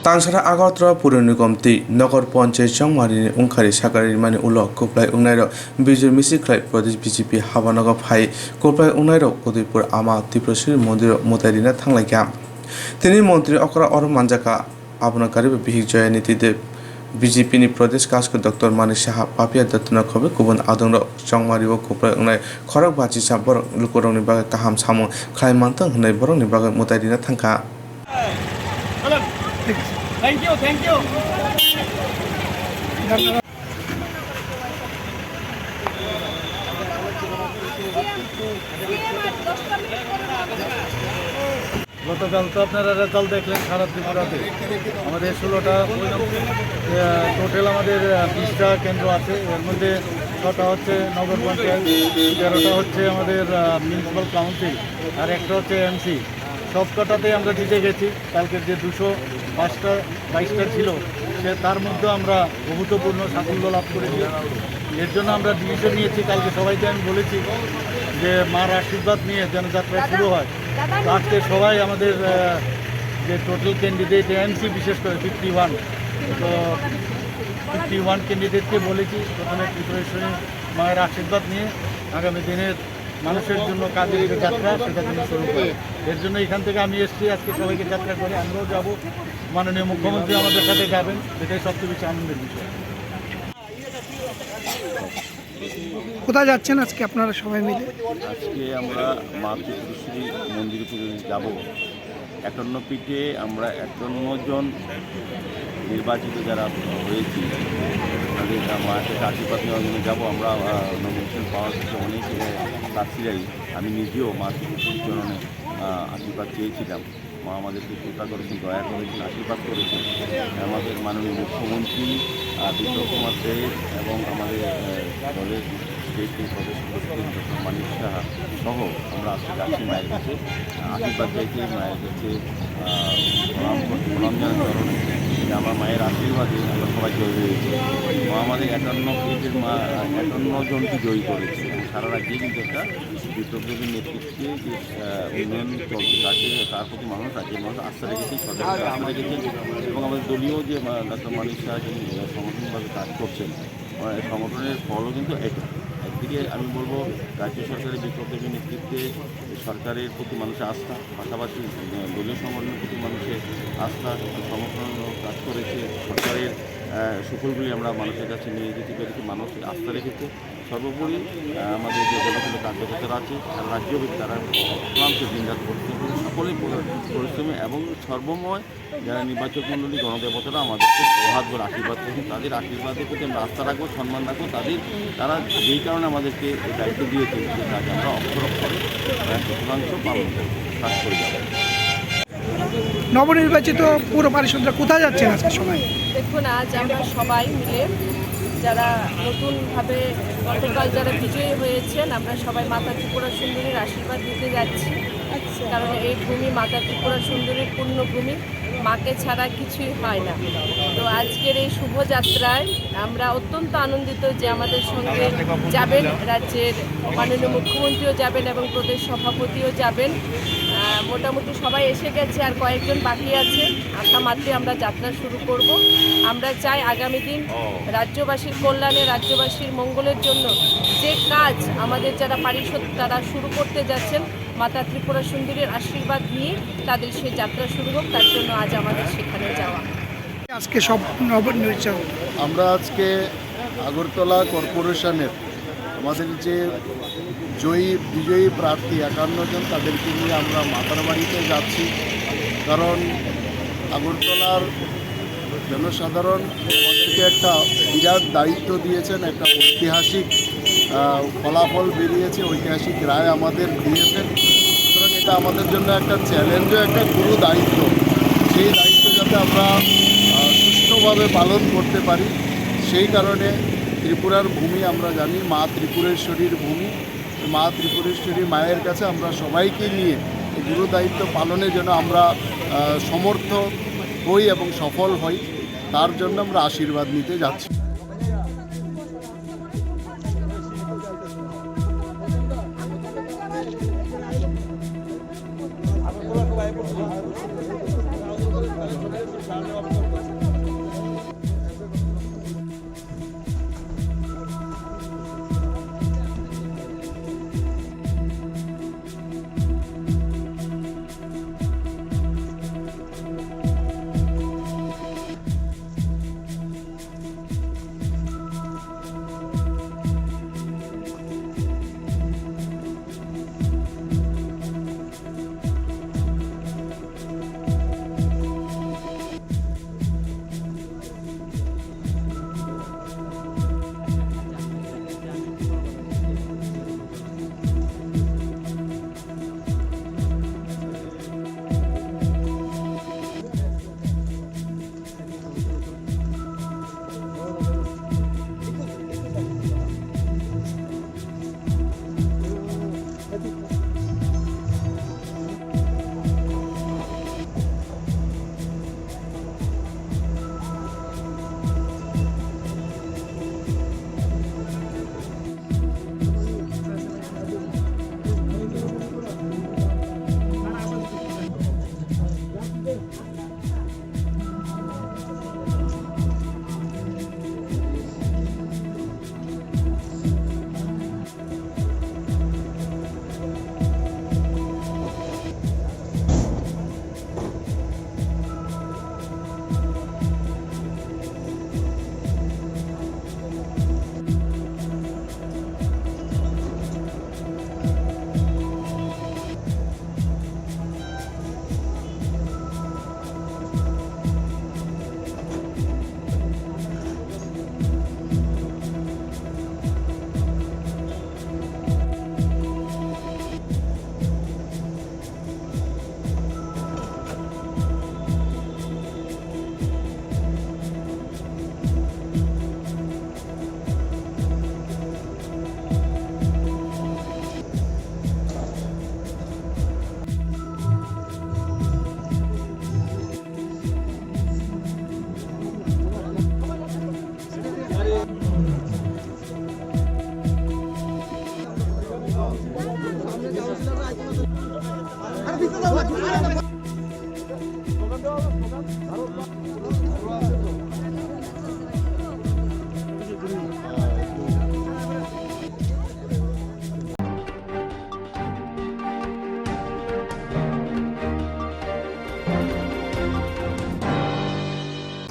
तांसारा आगरतला पुर निगमति नगर पंचायत चंगमारिनि उंखारि सागारि मानि उलक कोप्लाय उंनायरो बिजय मिसिख्लाय प्रदेश बीजेपी हाबानगर फाइ कोप्लाय उंनायरो उदयपुर आमा त्रिपुरेश्वरी मन्दिर मोतायरिना थांलायगा तिनि मन्त्री अकरा और मानजाका आबनकारि बिहिक जयनीति देव बीजेपी नि प्रदेश कास्क डॉक्टर मानिक साहा पापिया दत्तन खबे गुबुन आदंग चंगमारिबो कोप्लाय उंनाय खरक बाचि साबर लुकरंनि बागै काहाम सामु खायमानथों होननाय बरंनि बागै मोतायरिना थांखा Thank you. গতকাল তো আপনারা রেজাল্ট দেখলেন সারা ত্রিপুরাতে আমাদের 16টা টোটাল আমাদের 20টা কেন্দ্র আছে এর মধ্যে 6টা হচ্ছে নগর পঞ্চায়েত 13টা হচ্ছে আমাদের মিউনিসিপ্যাল কাউন্সিল আর একটা হচ্ছে এমসি সবকটাতে আমরা জিতে গেছি কালকের যে 222টা ছিল সে তার মধ্যে আমরা বহুত্বপূর্ণ সাফল্য লাভ করেছি এর জন্য আমরা ডিসিশন নিয়েছি কালকে সবাইকে আমি বলেছি যে মার আশীর্বাদ নিয়ে যেন যাত্রা শুরু হয় আজকে সবাই আমাদের যে টোটাল ক্যান্ডিডেট এমসি বিশেষ করে 51 তো 51 ক্যান্ডিডেটকে বলেছি প্রথমে ত্রিপুরেশ্বরী মায়ের আশীর্বাদ নিয়ে আগামী দিনের মানুষের জন্য কাজের যে যাত্রা সেটা যেন শুরু করে এর জন্য এখান থেকে আমি এসেছি আজকে সবাইকে যাত্রা করে আমরাও যাব মাননীয় মুখ্যমন্ত্রী আমাদের সাথে যাবেন এটাই সবচেয়ে বেশি আনন্দের বিষয়। কোথায় যাচ্ছেন আজকে আপনারা সবাই মিলে? আজকে আমরা মা ত্রিপুরেশ্বরী মন্দিরে পুজো যাব 51 পিঠে আমরা 51 জন নির্বাচিত যারা হয়েছি তাদের মাকে আশীর্বাদ নেওয়ার জন্য যাবো আমরা নমিনেশন পাওয়ার থেকে অনেক প্রার্থীরাই আমি নিজেও মা ত্রিপুরেশ্বরীর চরণে আশীর্বাদ চেয়েছিলাম মা আমাদেরকে কৃপা করেছেন দয়া করেছেন আশীর্বাদ করেছেন আমাদের মাননীয় মুখ্যমন্ত্রী বিপ্লব কুমার দেব এবং আমাদের দলের স্টেট প্রদেশ ডক্টর মানিক সাহা সহ আমরা আজকে যাচ্ছি মায়ের কাছে আশীর্বাদ চাইতে মায়ের কাছে প্রণাম জানার চরণে আমার মায়ের আশীর্বাদে আমরা সবাই জয়ী হয়েছি মা আমাদের 51 মা 51 জনকে জয়ী করেছে সারা রাজ্যে কিন্তু একটা বিপ্লবীর নেতৃত্বে যে উন্নয়ন চলছে তাকে তার প্রতি মানুষ রাজ্যের মানুষ আস্থা রেখেছে সরকারের আস্থা রেখেছেন এবং আমাদের দলীয় যে ডক্টর মানিক শাহ যিনি সংগঠনভাবে কাজ করছেন সংগঠনের ফলও কিন্তু এটা একদিকে আমি বলবো রাজ্য সরকারের বিপ্লবী নেতৃত্বে সরকারের প্রতি মানুষের আস্থা পাশাপাশি দলীয় সংগঠনের প্রতি মানুষের আস্থা সংগঠন কাজ করেছে সরকারের সুফলগুলি আমরা মানুষের কাছে নিয়ে যেতে পেরেছি মানুষ আস্থা রেখেছে সর্বোপরি আমাদের যে দলগুলো কার্যকর্তারা আছে সারা রাজ্যব্যাপী তারা অক্লান্ত দিনরাত পরিশ্রম করে সকলেই পরিশ্রমী এবং সর্বময় যারা নির্বাচক মণ্ডলী গণদেবতারা আমাদেরকে প্রভাত বলে আশীর্বাদ করেছেন তাদের আশীর্বাদের প্রতি আমরা আস্থা রাখবো সম্মান রাখবো তারা যেই কারণে আমাদেরকে এই দায়িত্ব দিয়েছে সেই কাজ আমরা অক্ষর করে শতাংশ পালন করবো কাজ করে যাবো। নবনির্বাচিত পৌর পারিষদরা কোথায় যাচ্ছেন আজকে সবাই? দেখুন আজ আমরা সবাই মিলে যারা নতুনভাবে গতকাল যারা বিজয়ী হয়েছেন আমরা সবাই মাতা ত্রিপুরা সুন্দরীর আশীর্বাদ দিতে যাচ্ছি কারণ এই ভূমি মাতা ত্রিপুরা সুন্দরীর পূর্ণভূমি মাকে ছাড়া কিছুই হয় না তো আজকের এই শুভযাত্রায় আমরা অত্যন্ত আনন্দিত যে আমাদের সঙ্গে যাবেন রাজ্যের মাননীয় মুখ্যমন্ত্রীও যাবেন এবং প্রদেশ সভাপতিও যাবেন মোটামুটি সবাই এসে গেছে আর কয়েকজন বাকি আছে আশা মাত্রে আমরা যাত্রা শুরু করব আমরা চাই আগামী দিন রাজ্যবাসীর কল্যাণে রাজ্যবাসীর মঙ্গলের জন্য যে কাজ আমাদের যারা পারিষদ তারা শুরু করতে যাচ্ছেন মাতা ত্রিপুরা সুন্দরীর আশীর্বাদ নিয়ে তাদের সেই যাত্রা শুরু হোক তার জন্য আজ আমাদের সেখানে যাওয়া। আজকে সব নবনির্বাচিত আমরা আজকে আগরতলা কর্পোরেশনের আমাদের যে বিজয়ী প্রার্থী 51 জন তাদেরকে নিয়ে আমরা মাতার বাড়িতে যাচ্ছি কারণ আগরতলার জনসাধারণ আমাদেরকে একটা বিরাট দায়িত্ব দিয়েছেন একটা ঐতিহাসিক ফলাফল বেরিয়েছে ঐতিহাসিক রায় আমাদের দিয়েছেন সুতরাং এটা আমাদের জন্য একটা চ্যালেঞ্জও একটা গুরু দায়িত্ব সেই দায়িত্ব যাতে আমরা সুষ্ঠুভাবে পালন করতে পারি সেই কারণে ত্রিপুরার ভূমি আমরা জানি মা ত্রিপুরেশ্বরীর ভূমি মা ত্রিপুরেশ্বরী মায়ের কাছে আমরা সবাইকে নিয়ে এই গুরু দায়িত্ব পালনের জন্য আমরা সমর্থ হই এবং সফল হই তার জন্য আমরা আশীর্বাদ নিতে যাচ্ছি। Gracias.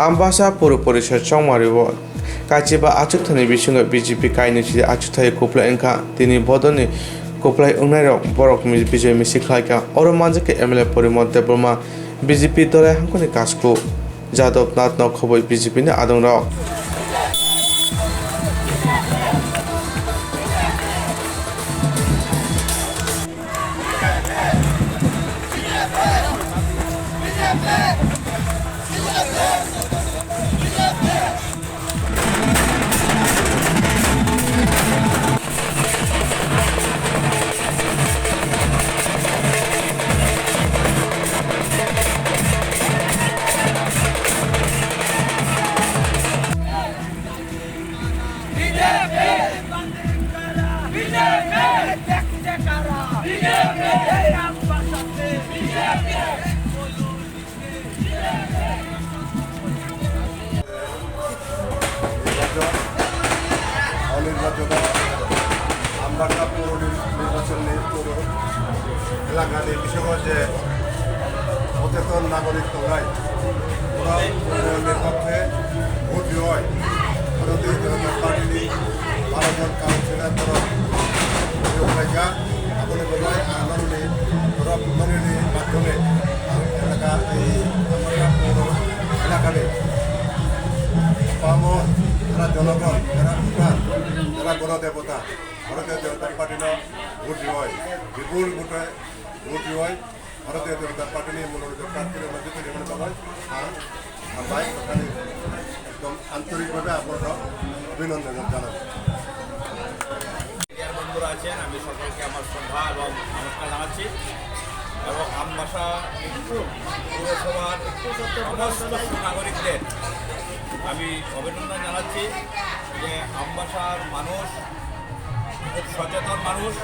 আমবাসা পৌর পরিষদ সংমারিব কাচিবা আচুকथानि बिसुङाव बिजेपि कायनिसि आचुथाय कोप्लाय ओंखा दिनै बदनि कोप्लाय ओंनायराव बरक बिजय मिसिख्लायका अर मानजके एमएलए परिमल देबबर्मा बिजेपि दलाय हांखनि कासखौ जादव नाथ नखबै बिजेपिनि आदंराव অনির্বাচিত আমবাসা পৌর নির্বাচনী পৌর এলাকার বিশ্বগঞ্জে সচেতন নাগরিক তোমরাই ওরা উন্নয়নের পক্ষে ভোট হয় ভারতীয় জনতা পার্টি 12 জন কাউন্সিলর তরফ জায়গা আপনি বলাই আন্দোলনে তরফ উন্নয়নের মাধ্যমে এলাকা এই আমবাসা পৌর এলাকাতে পামো যারা জনগণ যারা ভোটার যারা গণদেবতা ভারতীয় জনতা পার্টির ভোট হয় বিপুল ভোটে ভোট হয় ভারতীয় জনতা পার্টি মনোনীত প্রার্থীর মধ্যে থেকে হয় আমরা এখানে একদম আন্তরিকভাবে আপনারা অভিনন্দন জানাবো। বন্ধুরা আছেন, আমি সকলকে আমার শ্রদ্ধা এবং নমস্কার জানাচ্ছি এবং আমবাসা পৌরসভার সমস্ত নাগরিকদের আমি অভিনন্দন জানাচ্ছি যে আমবাসার মানুষ খুব সচেতন মানুষ।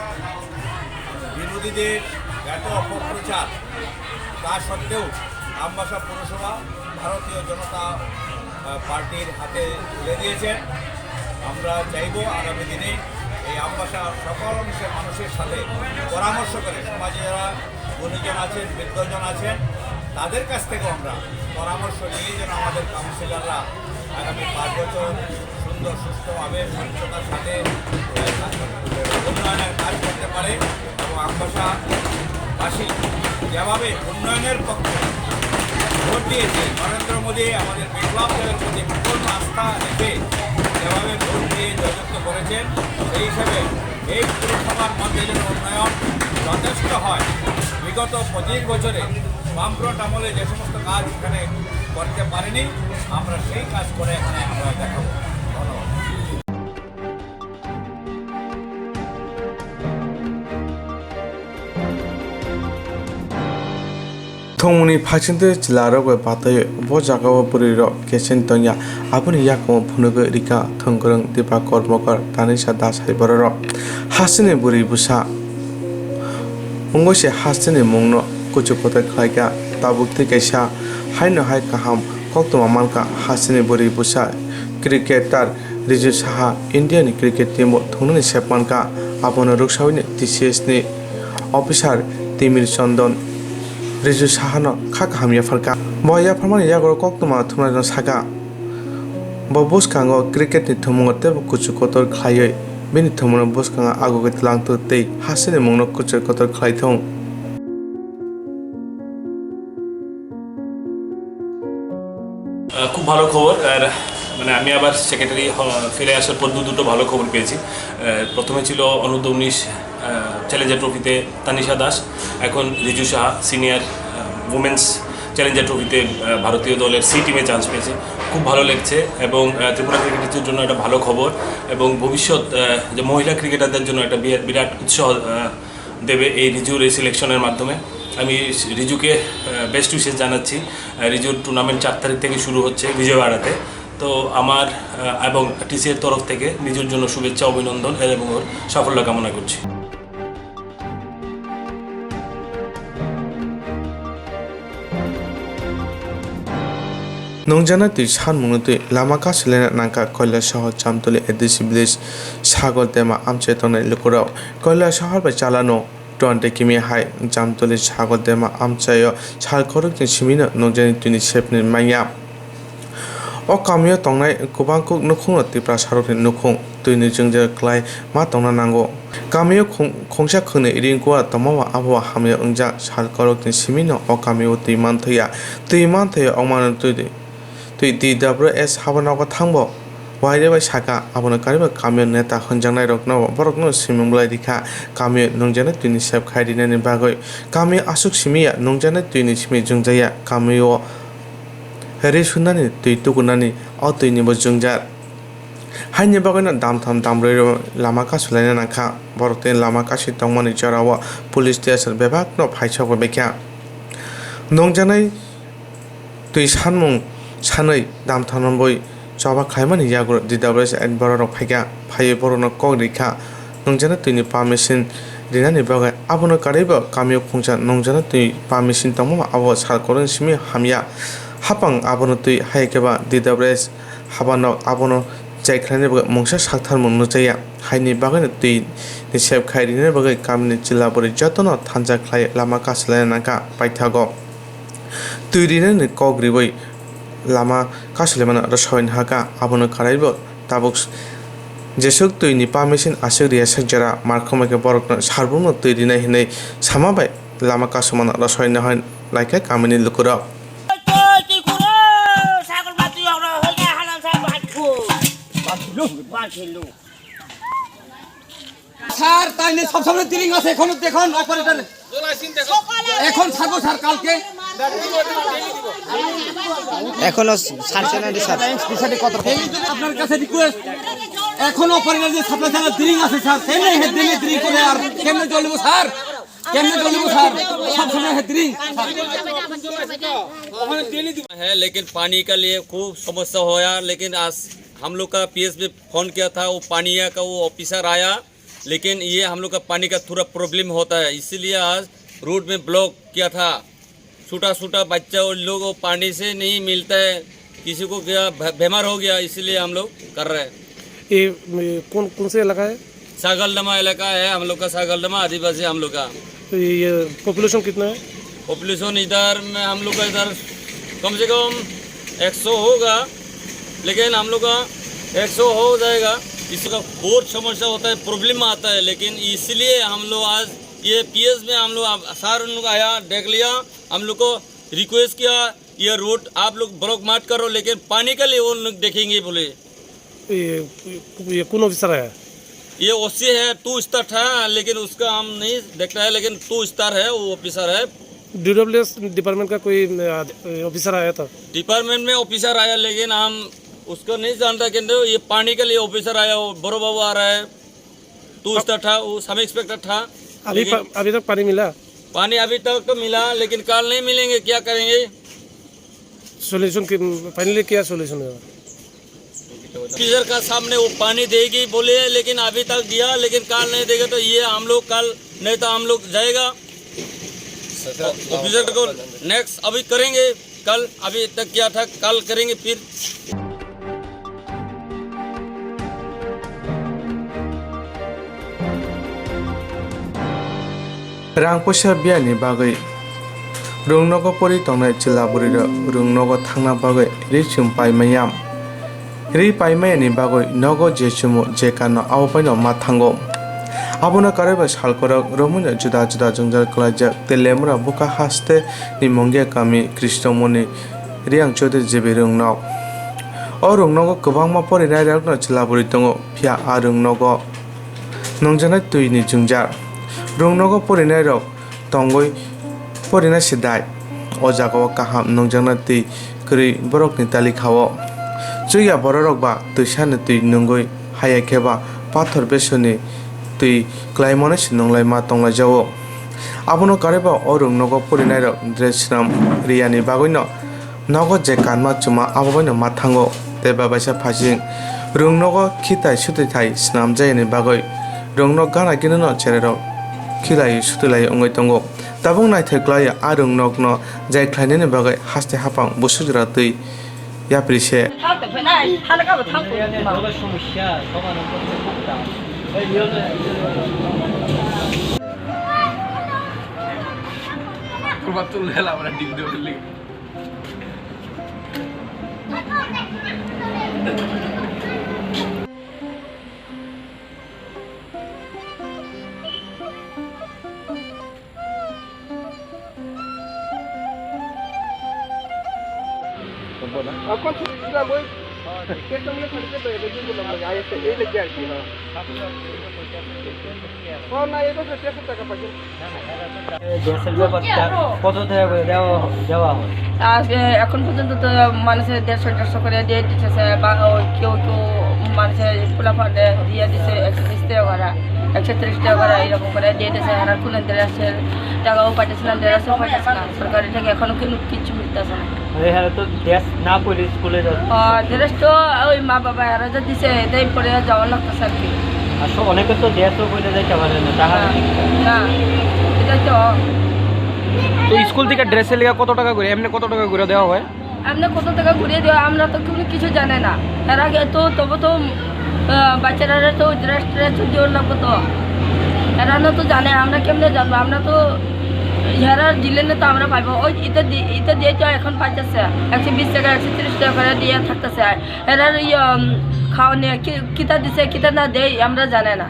বিরোধীদের এত অপপ্রচার তা সত্ত্বেও আমবাসা পৌরসভা ভারতীয় জনতা পার্টির হাতে তুলে দিয়েছে। আমরা চাইব আগামী দিনে এই আমবাসার সকল অংশের মানুষের সাথে পরামর্শ করে সমাজে যারা গুণীজন আছেন বৃদ্ধজন আছেন তাদের কাছ থেকেও আমরা পরামর্শ নিয়ে যেন আমাদের কাউন্সিলররা আগামী 5 বছর সুন্দর সুষ্ঠুভাবে স্বচ্ছতার সাথে উন্নয়নের কাজ করতে পারে এবং আমবাসাবাসী যেভাবে উন্নয়নের পক্ষে ভোট দিয়েছে নরেন্দ্র মোদী আমাদের বিপ্লবের প্রতি পূর্ণ আস্থা রেখে যেভাবে ভোট দিয়ে জয়যুক্ত করেছেন সেই হিসেবে এই পৌরসভার মধ্যে যেন উন্নয়ন যথেষ্ট হয়। বিগত 25 বছরে বামফ্রন্ট আমলে যে সমস্ত কাজ এখানে করতে পারেনি আমরা সেই কাজ করে এখানে আমরা দেখাবো। ধন্যবাদ। थोंमुनि फाचिंते चिलारगो बातय बो जागाव पुरिर केसेन तंया आबुनि याकम फुनुगो रिका थंगरं दिपा कर्मकर तानिसा दास हाइबरर हासिने बुरि बुसा अंगसे हासिने मुंगनो कुचुपते खायगा ताबुकते कैसा हाइनो हाइ काहाम कोक्तमा मानका हासिने बुरि बुसा cricketer Riju Saha Indian cricket team थोंनि सेपमानका आबनो रुकसाविने टीसीएस नि अफिसार तिमिर चंदन रिजु साहानो खाक हामिया फरका बया फरमान यागरो कोक्तमा थुमना सागा बबुसकांगो क्रिकेट नि थुमुंगते कुचु कोतर खायै बेनि थुमुनो बुसकांगा आगोगे तलांतो तै हासिने मुंगनो कुचु कोतर खायथं খুব ভালো খবর। আর মানে আমি আবার সেক্রেটারি ফিরে আসার পর দুটো ভালো খবর পেয়েছি। প্রথমে ছিল অনূর্ধ্ব-19 চ্যালেঞ্জার ট্রফিতে তানিশা দাস, এখন Riju Saha senior women's Challenger ট্রফিতে ভারতীয় দলের সি টিমে চান্স পেয়েছে। খুব ভালো লাগছে এবং ত্রিপুরা ক্রিকেটের জন্য একটা ভালো খবর এবং ভবিষ্যৎ যে মহিলা ক্রিকেটারদের জন্য একটা বিরাট উৎসাহ দেবে এই রিজুর এই সিলেকশনের মাধ্যমে। আমি রিজুকে বেস্ট উইশেস জানাচ্ছি। রিজুর টুর্নামেন্ট 4 তারিখ থেকে শুরু হচ্ছে বিজয়ওয়াড়াতে। তো আমার এবং টিসিএর তরফ থেকে রিজুর জন্য শুভেচ্ছা অভিনন্দন এবং ওর সাফল্য কামনা করছি। नंजाना तुई सान मुंगनो तुई लामा कासिलेना नांका कयला शहर चामतली एडिसि विलेज सागर तेमा आमचे तंनाय लुकुराव कयला शहर बाय चालानो 20 किमी हाय चामतली सागर तेमा आमचायो साल खरक सिमिनो नंजानि तुनि सेपनि माया o kamio tongnai kubang kuk nukhung tipra sarokni nukhung tuini jungja klai ma tongna nango kamio khongsa khune iring kwa tamawa abwa hamya ungja salkorok ni simino o kamio tuiman thaya ongman tui DWS habanago thangbo waire bai saka abona kariba kamio neta honjangnai rokno borokno simumblai dikha kamio nongjana tuini sep khaidinani bagoi kamio asuk simia nongjana tuini simi jungjaya kamio heri sunani tui tukunani o tuini bo jungjar haini bagona damtham damroi lama kasulaina nakha borokte lama kasi tongmani jarawa police station bebakno phaisok bekya nongjanai tui sanmung sanai damthanon boi choba khaimani yagur DWS and borok phaiga phai borokno kok rikha nongjana tuini permission dinani bagai abono kariba kamio khungsa nongjana tui permission tongma abo salkoron simi hamya hapang abono tui haikeba DWS habano abono jaikhane bagai mongsa sakthar mungno jaya haini bagai tui ni sep khaidine bagai kamini jilla bori jotono thanja khlai lama kaslai naka paithago tui dinani kok ribai lama kaslai rasoin haka abono karaibo tabuk jesuk tuini permission asuk riya sakjara markhomake borokno sarbumno tui dina hinai samabai lama kasumana rasoin na hoin laika kamini lukura sir তাই নিয়ে সবসময় তিরিং আছে এখন দেখুন operator এখন ছাড়বো sir কালকে এখনো ছাড়ছে না স্যার আপনার কাছে রিকোয়েস্ট এখন অপারেটর যে সাপ্লাই চালা তিরিং আছে স্যার কেমনে হে দিনে তিরিং করে আর কেমনে চলবো স্যার সবসময় হে তিরিং है लेकिन पानी का लिए खूब समस्या होया लेकिन आज हम लोग का पीएस में फ़ोन किया था वो पानी का वो ऑफिसर आया लेकिन ये हम लोग का पानी का थोड़ा प्रॉब्लम होता है इसीलिए आज रोड में ब्लॉक किया था छोटा बच्चा और लोग वो पानी से नहीं मिलता है किसी को क्या बीमार हो गया इसीलिए हम लोग कर रहे हैं। ये कौन से इलाका है? सागलदमा इलाका है हम लोग का सागलदमा आदिवासी हम लोग का। तो ये पॉपुलेशन कितना है? पॉपुलेशन इधर में हम लोग का इधर कम से कम 100 होगा लेकिन हम लोग का 100 हो जाएगा। इसका बहुत समस्या होता है प्रॉब्लम आता है लेकिन इसलिए हम लोग आज ये पीएस में हम लोग सार लोग आया देख लिया हम लोग को रिक्वेस्ट किया ये रोड आप लोग ब्लॉक मत करो लेकिन पानी के लिए वो लोग देखेंगे बोले। ये कौन ऑफिसर है? ये ओसी है 2 स्टार था लेकिन उसका हम नहीं देखता है लेकिन 2 स्टार है वो ऑफिसर है। DWS डिपार्टमेंट का कोई ऑफिसर आया था? डिपार्टमेंट में ऑफिसर आया लेकिन हम उसको नहीं जानता कि ये पानी के लिए ऑफिसर आया वो बड़ो बाबू आ रहा है 2 स्टार था वो सब इंस्पेक्टर था। अभी तक पानी मिला? पानी अभी तक तो मिला लेकिन कल नहीं मिलेंगे क्या करेंगे? सोल्यूशन फाइनली क्या सोल्यूशन है? ऑफिसर का सामने वो पानी देगी बोले लेकिन अभी तक दिया लेकिन कल नहीं देगा तो ये हम लोग कल नहीं तो हम लोग जाएगा ऑफिसर को नेक्स्ट अभी करेंगे कल अभी तक किया था कल करेंगे फिर। रांपोसा बियानि बागै रुंनगो परि तंनाय चिलाबुरि रुंनगो थांना बागै रिचुम पाइमायाम रि पाइमायानि बागै नगो जेचुमु जेकानो आवपाइनो माथांगो आबुना कारेबा सालकरक रमुना जुदा जुदा जंगल कलाजा तेलेमरा बुका हास्ते नि मंगिया कामी कृष्णमणि रियां चौधुरी जेबे रुंनाव ओ रुंनगो गोबांमा परिनाय रागनो चिलाबुरि दंगो फिया आ रुंनगो नंजानाय तुइनि जुंजार रुंनगो परिनाय रक तंगै परिनाय सिदाय ओ जागाव काहाम नंजाना तै क्रि बरकनि तालिखाव जुया बररक बा तुइसानो तै नंगै हायाखेबा पाथर बेसनि tui klaimone sinonglai ma tonglai jawo abono kareba orung nogo purinai rok dresram riyani bagoino nogo je kanma chuma aboino mathango teba baisa phajing rung nogo khitai sutai thai snam jayani bagoi rung no gana kinno cherero khilai sutulai ongoi tongo tabung nai theklai arung nok no jai khlainene bagai haste hapang busujra tui yaprise Kurba tuh lah orang di video এখন পর্যন্ত তো মানুষের 150 করে দিয়ে দিতেছে, বা কেউ কেউ মানুষের ফুলাফান্ডে দিয়ে দিচ্ছে 120 টাকা করে, 130 টাকা করে এরকম করে দিয়ে দিচ্ছে। আর কোনো দেড়াশের টাকাও পাঠিয়েছিলাম, দেড়াশও পাঠিয়েছিলাম সরকারি থেকে, এখনো কিন্তু কিছু মিলতেছে না। দেড়াশ তো ওই মা বাবা এরা যে দিচ্ছে এটাই পরে যাওয়া লাগতেছে আর কি। অনেকে তো দেশও করে যাইতে পারে না, না এটাই তো। তো স্কুল থেকে ড্রেসের লেগে কত টাকা করে, এমনি কত টাকা করে দেওয়া হয়? এমনি কত টাকা ঘুরিয়ে দেওয়া আমরা তো কিছু জানে না। এর আগে তো তবু তো বাচ্চারা তো ড্রেস দেওয়ার লাগবে, তো এরা না তো জানে, আমরা কেমনে জানবো? আমরা তো যারা দিলে না তো আমরা পাইবো। ওই ইটা দিয়ে তো এখন পাইতেছে 120 টাকা 130 টাকা করে দিয়ে থাকতেছে। এরা খাওয়া নিয়ে কিতা দিছে কিতা না দেয় আমরা জানে না।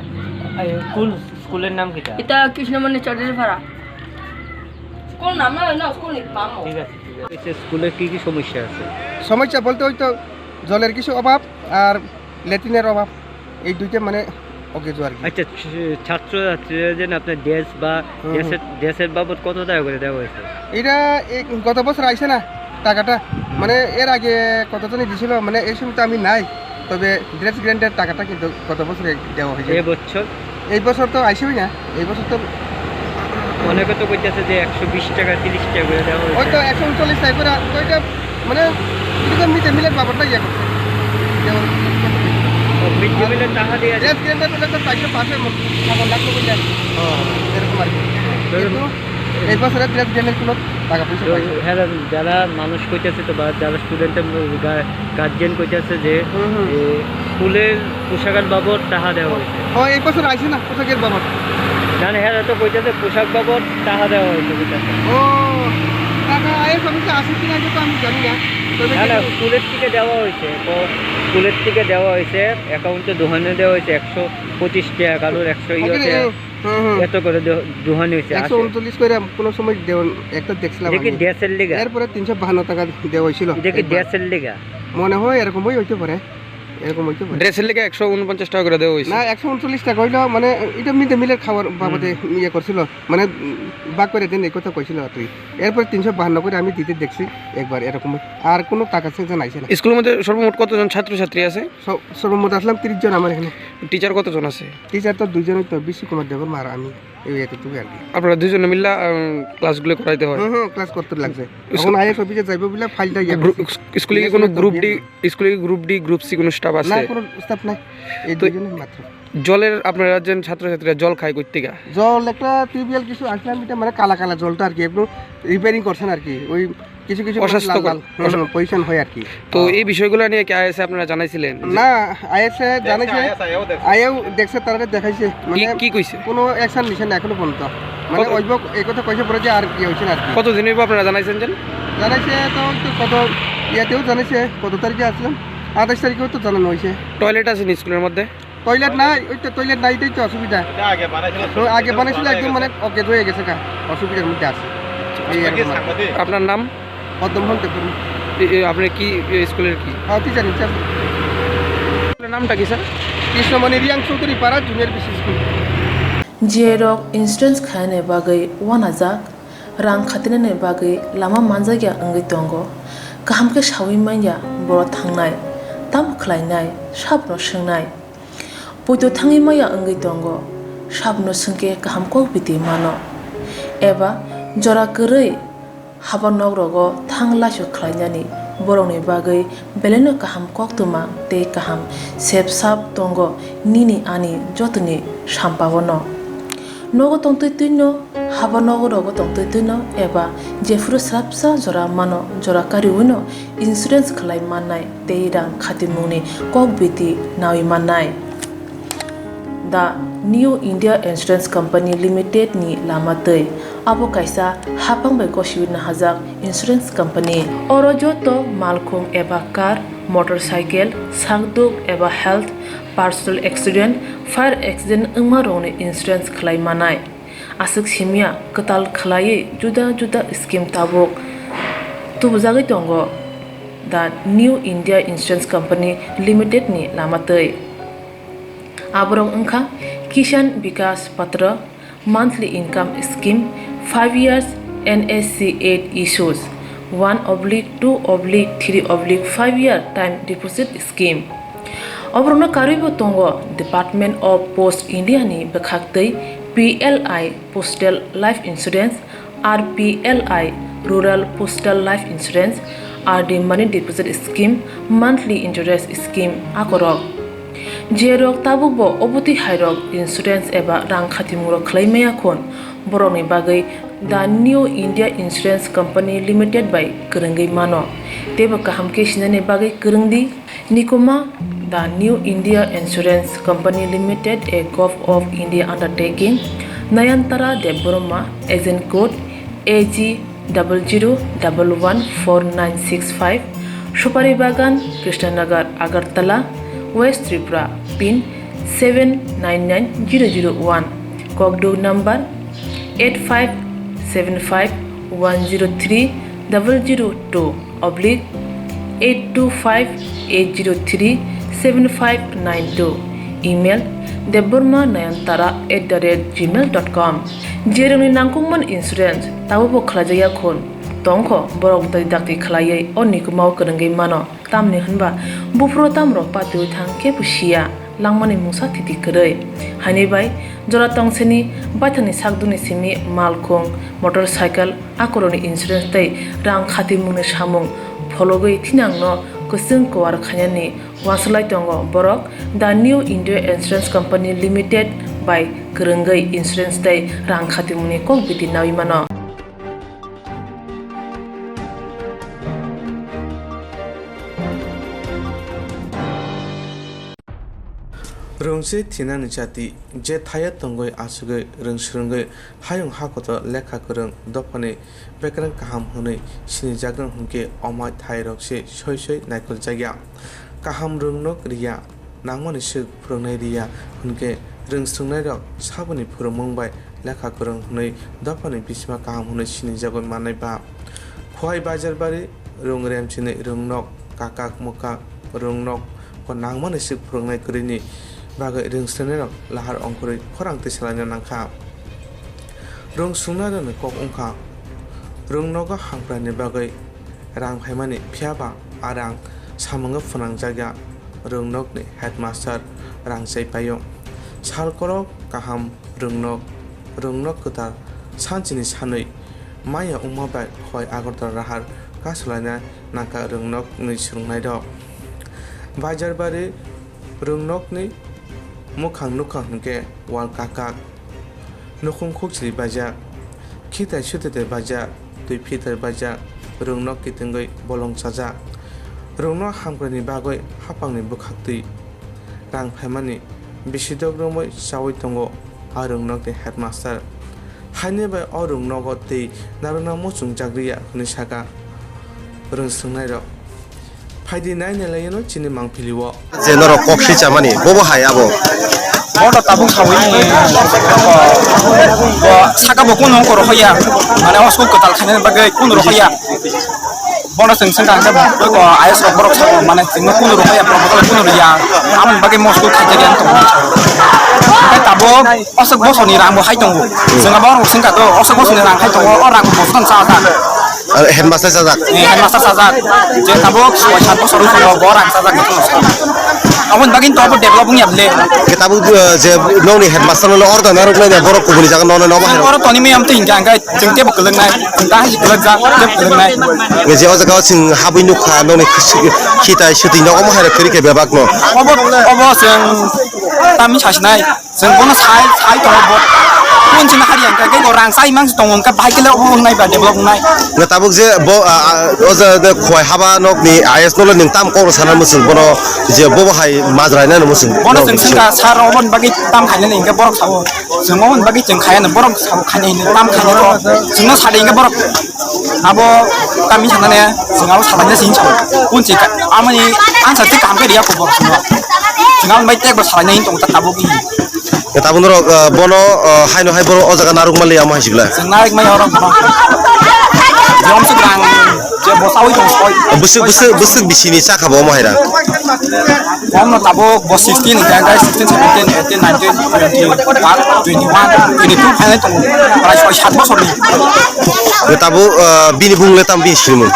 স্কুলের নাম কি? এটা কৃষ্ণমণি চৌধুরী ভাড়া স্কুল নাম না, স্কুল নাম। ঠিক আছে। স্কুলে কি কি সমস্যা আছে? সমস্যা বলতে ওই তো জলের কিছু অভাব আর ল্যাট্রিনের অভাব, এই দুইটা মানে অকেজো আর কি। আচ্ছা, ছাত্রছাত্রীরা যেন আপনার ড্রেস বা ড্রেসের বাবদ কত টাকা করে দেওয়া হয়েছে? এটা গত বছর আইছে না টাকাটা, মানে এর আগে কতজনই দিছিল, মানে এই সময় তো আমি নাই, তবে ড্রেস গ্র্যান্ডের টাকাটা কিন্তু গত বছরে দেওয়া হয়েছে। এই বছর তো আইসেই না, এই বছর তো অনেকে তো কইতেছে যে 120 টাকা 30 টাকা করে দেওয়া হয়েছে। ওই তো 139 টাকা করে, তো এটা মানে মিটে মিলের ব্যাপারটা ইয়ে করছে। মিড ডে মিলের টাকা দিয়ে ড্রেস গ্র্যান্ডের বলে তো 405 লাগবে বলে এরকম আর কি। কিন্তু এই বছরে ড্রেস গ্র্যান্ডের কোনো টাকা পয়সা পাইছে। হ্যাঁ, যারা মানুষ কইতেছে তো বা যারা স্টুডেন্টের গার্জিয়ান কইতেছে যে স্কুলের পোশাকের বাবদ টাকা দেওয়া হয়েছে। এই বছর আইছে না পোশাকের বাবদ, জানে হ্যাঁ, তো কইতেছে পোশাক বাবদ টাকা দেওয়া হয়েছে। ও টাকা আয়ের সমস্যা আছে কিনা তো আমি জানি না, তবে না স্কুলের থেকে দেওয়া হয়েছে, তো স্কুলের থেকে দেওয়া হয়েছে, অ্যাকাউন্টে দোহানে দেওয়া হয়েছে 125 টাকা, কারোর 100 এত করে দোহানি হয়েছে। 139 করে কোনো সময় একটা দেখছিলাম, দেখি ড্রেসের লিগা এরপরে 352 টাকা দেওয়া হয়েছিল। দেখি ড্রেসের লিগা মনে হয় এরকমই হইতে পারে, এরকম হইতে পারে। ড্রেসের লেগে 149 টাকা করে দেওয়া হয়েছে না, 139 টাকা হইলো, মানে এটা মিড ডে মিলের খাওয়ার বাবদে ইয়ে করছিল, মানে বাক করে দেন এই কথা কইছিল তুই। এরপর 352 করে আমি দিতে দেখছি একবার, এরকম আর কোনো টাকা সেকশন আইছে না। স্কুলের মধ্যে সর্বমোট কতজন ছাত্রছাত্রী আছে? সর্বমোট আসলাম 30 জন আমার এখানে। টিচার কতজন আছে? টিচার তো 2 জনই, তো বিশ্ব কুমার দেবর আর আমি, এই এতটুকু আর কি। আপনারা দুজনে মিলে ক্লাসগুলো করাইতে হয়? ক্লাস করতে লাগছে। এখন আইএস অফিসে যাইব বলে ফাইলটা স্কুলে কি কোনো গ্রুপ ডি গ্রুপ সি কোনো স্টাফ আছে? না, কোনো স্টাফ নাই, এই দুইজনই মাত্র। জলের আপনারা যে ছাত্রছাত্রীরা জল খায় কই থেকে? জল একটা টিউবওয়েল কিছু আসলাম, এটা মানে কালা কালা জলটা আর কি, একটু রিপেয়ারিং করছেন আর কি, ওই কিছু অস্বাস্থ্যকর পজিশন হয় আর কি। তো এই বিষয়গুলো নিয়ে কি আইএসএ আপনারা জানাইছিলেন? না, আইএসএ জানাইছে, আইও দেখছে, তারা দেখাইছে, মানে কি কইছে? কোনো অ্যাকশন নিছে না এখনো পর্যন্ত, মানে ওইবক এই কথা কইছে পরে যে আর কি হইছে না আর কি। কত দিনের পর আপনারা জানাইছেন? জানাইছে তো কত ইয়াতেও জানাইছে, কত তারিখে আসলাম, 28 তারিখেও তো জানানো হয়েছে। টয়লেট আছে না স্কুলের মধ্যে? টয়লেট নাই, ওই তো টয়লেট নাই, এটাই তো অসুবিধা। আগে বানাইছিল একদম, মানে অকেজ হয়ে গেছে, অসুবিধার মধ্যে আছে। আপনার নাম? পদ্মমোহন দেব। আপনি কি স্কুলের কি টিচার ইনচার্জ? নামটা কি স্যার? কৃষ্ণমণি রিয়াং চৌধুরী পাড়া জুনিয়র বিসি স্কুল। जिएरक इन्सुरेन्स खाने बागै वानाजाक रां खातिरने बागै लामा मानजागिया अंगै दंगो गाहामके सावै माइया बर' थांनाय ताम खलायनाय साबनो सोंनाय बयद' थाङै माइया अंगै दंगो साबनो सोंके गाहामको बिदि मानो एबा जरा गोरै हाबा नगरगो थां लासो खलायनानै बर'नि बागै बेलेनो गाहाम कक्तमा ते गाहाम सेब साब दंगो निनि आनि जतनि साम्पावनो नगो तंतै तुइनो हाबा नगरगो तंतै तुइनो एबा जेफुरु स्राबसा जरा मानो जरा कारिउनो इन्सुरेन्स खलाय माननाय ते रां खातिमुनि कक बिदि नावि माननाय दा new India insurance company limited नि लामातै आबो कायसा हापांबाय गसिबिनो हाजाक इन्सुरेन्स कंपनी अरजो तो मालखुम एबा car motorcycle sakduk eba health personal accident fire accident ungma rongni insurance khlai manai asuk simia katal khlai juda juda scheme tabuk tubjagi tongo the New India Insurance Company Limited ni lamatei aborong ungkha Kishan Vikas Patra monthly income scheme 5 years NSC 8 issues 1/2/3/5 year time deposit scheme obrona karibo tongo Department of Post India ni bekhaktei PLI Postal Life Insurance RPLI Rural Postal Life Insurance RD Money Deposit Scheme Monthly Interest Scheme akorok jerok tabukbo obuti hairok insurance eba rang khatimuro khlaimaya khon boroni bagai the New India Insurance Company Limited by Kerengai Mano teba kahamke sinane bagai kerengdi nikoma the New India Insurance Company Limited a Gulf of India undertaking Nayantara Deboroma agent code AG 00114965 Shupari Bagan Krishnanagar Agartala West Tripura pin 799001 Kokdo number 8575102825-825-803-7592 email debormanayantara@gmail.com jeremni nangkungman insurance tabubo khlajaya khon tongkho borok dai dakti khlaiye onikumau kerengai mano tamni hanba bufro tamro patu thangke pusia langmani musa thiti kerei hani bai jora tongseni bathani sakduni simi malkhong motorcycle akoroni insurance tai rang khati mune samung phologoi thinangno kusung kwar khanyani waslai tongo borok the New India Insurance Company Limited by Kerengai Insurance tai rang khati mune kok biti nawi mano Swrangchati je thaya tongoi asugai rungsrungai hayung hakoto lekha kurung dopane bekrang kaham hunai sini jagrang hunke omai thairok se soi naikol jagya kaham rungnok riya nangmani suk phurungnai riya hunke rungsrungnai rok sabuni phurumongbai lekha kurung hunai dopane bisma kaham hunai sini jagon manai ba khwai bazar bari rungrem chine rungnok kakak muka rungnok ko nangmani suk phurungnai kurini bagai rungsrungnai rok lahar ongkori khorang tisalanya nangkha rungsrungnai rok kok ongkha rungnogo hangprani bagai rang phaimani phiaba arang samunga phunang jaga rungnokni headmaster rangchai payo salkorok kaham rungnok kutar sanchini sanui maya ungmabai khoi agortor rahar kasulana nangka rungnok ni surungnai rok bajar bari rungnokni mukhang nukhang hingke wal kakak nukhung khukchri bajak khitai sutete bajak tui phitar bajak rungnok kitungoi bolong sajak rungnok hamkrani bagoi hapangni bukhaktui rang phaimani bisidok romoi chawai tongo a rungnokni headmaster haine bai o rungnogo tei narungna muchung jagriya huni saka rungsrungnai rok phaidi naine layano chini mangphiliwo jenoro kokshi chamani bobo hayabo oda tabung sawi bo saka bo kuno ko roya mane osko kotal khane bagai kuno roya bono sing sing kan ko ayas borok sa mane sing kuno roya proposal kuno roya am bagai mosko khajerian to kai tabo osok bo soni rang bo hai tongo singa borok sing ka to osok bo soni rang hai tongo orang bo son sa sa headmaster sajak je tabok swachat bo soru ko borang sajak gitu awon bagin to developing yable kitabu je noni headmaster lo order naruk nai borok ko buli jagan nona no bahar oro toni me am tin gang ga jengte bo keleng nai ta hi keleng ja keleng nai ngeje o jaga sing habui nu kha noni khita shuting no mo hare khiri ke bebak no obo sing tami chasnai sing bono sai to bo kun sing harian ka ge orang sai mang tong ka bai ke le obo nai ba develop nai ngetabuk je bo o ja de khoi haba nok ni is no ning tam ko sana musul bono je bo hai mazrai na musul bono sing ka sar obon bagi tam khane ning ke borok sawo sing obon bagi jeng khaya na borok sawo khane ni tam khane ro sing no sade ke borok abo kami sanane sing abo sadane sing chawo kun chi amani ang sa tik kamke dia Kokborok singa mai tek ba salai nai tong tabuk hi tabun ro bono haino hai boro o jaga naruk mali amo haisibla naik mai orang jom sekarang je bosawi tong soi busuk bisini cha khabo mo haira jom no tabuk bos 16 guys 16 17 18 19 20 21 22 phane tong prai soi 7 bosor ni tabu bini bungle tam bi sinimun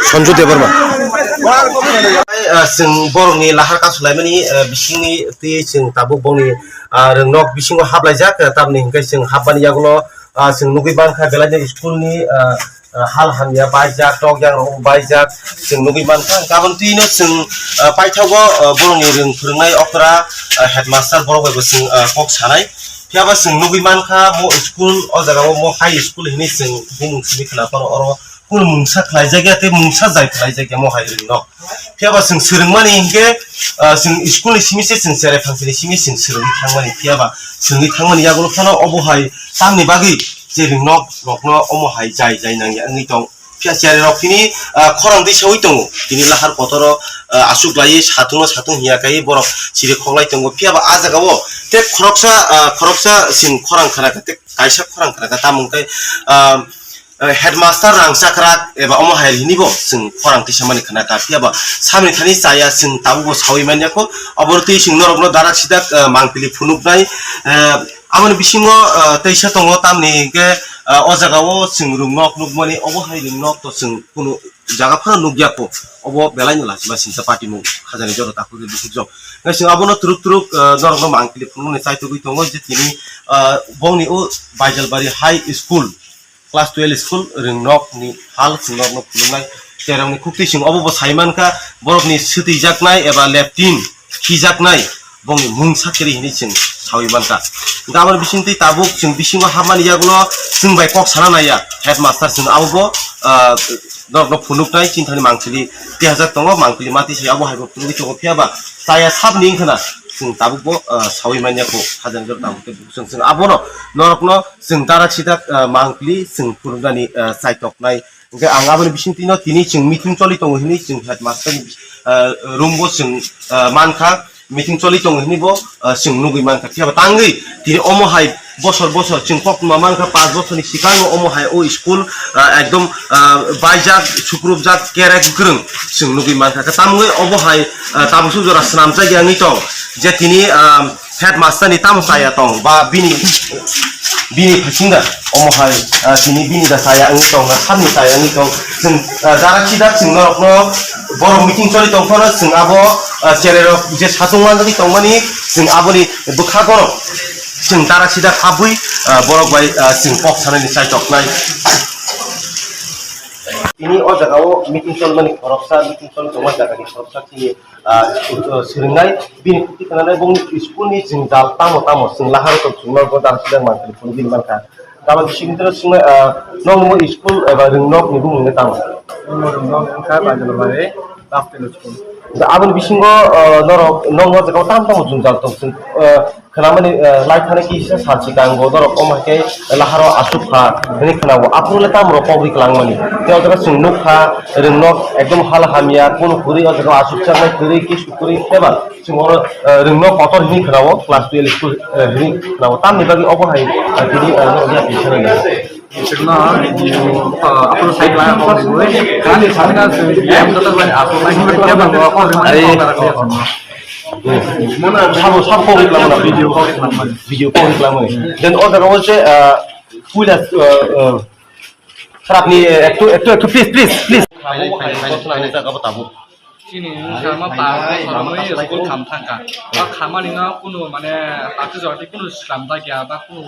Sonjo Debarma जों बर'नि लाहार कासुलायमानि बिसिंनि ति जों Tabuk बंनि रोंनक बिसिङाव हाबलायजाक ताबनि हिंखाय जों हाबबानि यागल जों नुगैबानखा बेलायनि स्कुलनि हाल हानिया बायजाक टक यां बायजाक जों नुगैबानखा गाबोन तिनो जों पाइथावो बर'नि रों फोरोंनाय अकरा हेडमास्टार बर'बायबो जों कक सानाय फियाबा जों नुगैबानखा म स्कुल अ जागाव म हाई स्कुल हिनि जों बुंमुं सिबि खोनाफोर अर कुल मुंसा खलाय जायगाते मुंसा जाय खलाय जायगा म हाई रों फियाबा जों सोलोंमानि हिंगे जों स्कुलनि सिमिसे जों सेरे फांसेनि सिमि जों सोलोंनि थांमानि फियाबा जोंनि थांमानि यागल फाना अबहाय तामनि बागै जे रोंनक रकनो अमहाय जाय जाय नांगि आंनि दं फिया सेरे रकनि खरां दै सौइ दङ दिनि लाहार पतर आसुक लायै साथुं हियाकाय बर सिरि खंलाय दङ फियाबा आ जागाव ते खरकसा सिन खरां खानाका ते कायसा खरां खानाका तामुंकाय हेडमास्टार रांसाखरा एबा अमहाय हिनिबो जों खरां तिसामानि खानाका फियाबा सामनि थानि जाया जों ताबुबो सावै मानियाखौ अबरति सिं नरगनो दाराक सिदा मांपिलि फुनुकनाय आमन बिसिङो तैसा दङ तामनि के अ जागाव जों रुंनक नुकमानि अबहाय रुंनक तो जों कुनु जागाफोरा नुगियाखौ अब बेलायनो लासिबा सिंसा पार्टी मु खाजानि जरो ताखु दुखुजो जों आबनो तुरुक नरगनो मांपिलि फुनुने साइतो गइ दङ जे तिनि बंनि ओ बायजलबारि हाई स्कुल क्लास 12 स्कुल रोंनक नि हाल सुनरनो खुलुमनाय जेरावनि खुक्ति सिं अबो साइमानका बरफनि सुति जाकनाय एबा लेफ्टिन खिजाकनाय बंनि मुंसा केरि हिनि जों साविमानका गाबोन बिसिंति ताबुक जों बिसिङो हामानि यागलो जों बाय कक साना नाया हेडमास्टार जों आबो नरनो फुनुकनाय चिन्तानि मांसिलि 3000 दङ मांसिलि माति सि आबो हायबो फुनुकि दङ फियाबा साया साबनि इखना जों ताबुकबो साविमानियाखौ हाजन जर ताबुक जों आबोनो नरकनो जों दाराक सिदा मांसिलि जों फुनुकनानि साइटकनाय ओंखाय आं आबोनो बिसिंतिनो तिनि जों मिटिं चलि दङ हिनि जों हेडमास्टार रुमबो जों मानखा मिटिं चलि दङ हिनिबो जों नुगै मानखा फियाबा तांगै तिनि अमहाय बसर जों कक्तमा मानखा 5 बसरनि सिगां अमहाय ओ स्कुल एकदम बायजाक सुक्रुबजाक केरेक ग्रों जों नुगै मानखा तामगै अबहाय ताबुसु जरा स्नाम जायगा नि दं जे तिनि हेडमास्टार नि ताम साया दं बा बिनि फासिंगा अमहाय तिनि बिनि दा साया आंनि दं सामनि साया आंनि दं जों दाराखिदा जों नरकनो बर' मिटिं चलि दंफोरा जों आबो चेरेर जे साथुंमान जानि दंमानि जों आबोनि बुखागर जों दाराखिदा खाबै बरक बाय जों कक सानायनि साइटकनाय ini o jagawo meeting chol mani khoroksa meeting chol tongma jagani khoroksa ti siringnai bini kuti kanane bong school ni jingjal tamo sing lahar to chungma go dar sidang mangkali phunbil manka kaban singtra singma nongmo school eba ringnok ni bung ne tamo ringnok ka bajalo bare after school abon bisingo norok nongmo jagaw tamo jingjal to sing khanamani laithane ki sa sarchi kango dorok omake laharo asukha ni khanawo aprule tamro public langmani teo jaga sing nukha ringnok ekdom hal hamia kono khuri o jaga asukcha mai khuri ki sukuri eba sing ringnok kotor ni khanawo class 12 school ni khanawo tamni bagi obohai dini ya pisane na signa apno side la kani sarga yam data ban apno ni teba go mana sab ko reklamana video ko reklamana dan order হচ্ছে ফুল খারাপনি একটু please খাইনাই জায়গা তাবো চিনি সামা পাওয়া সরমই school খামথাকা বা খামানি না কোনো মানে তাতে জর্দি কোনো স্লামটা গিয়া বা কোনো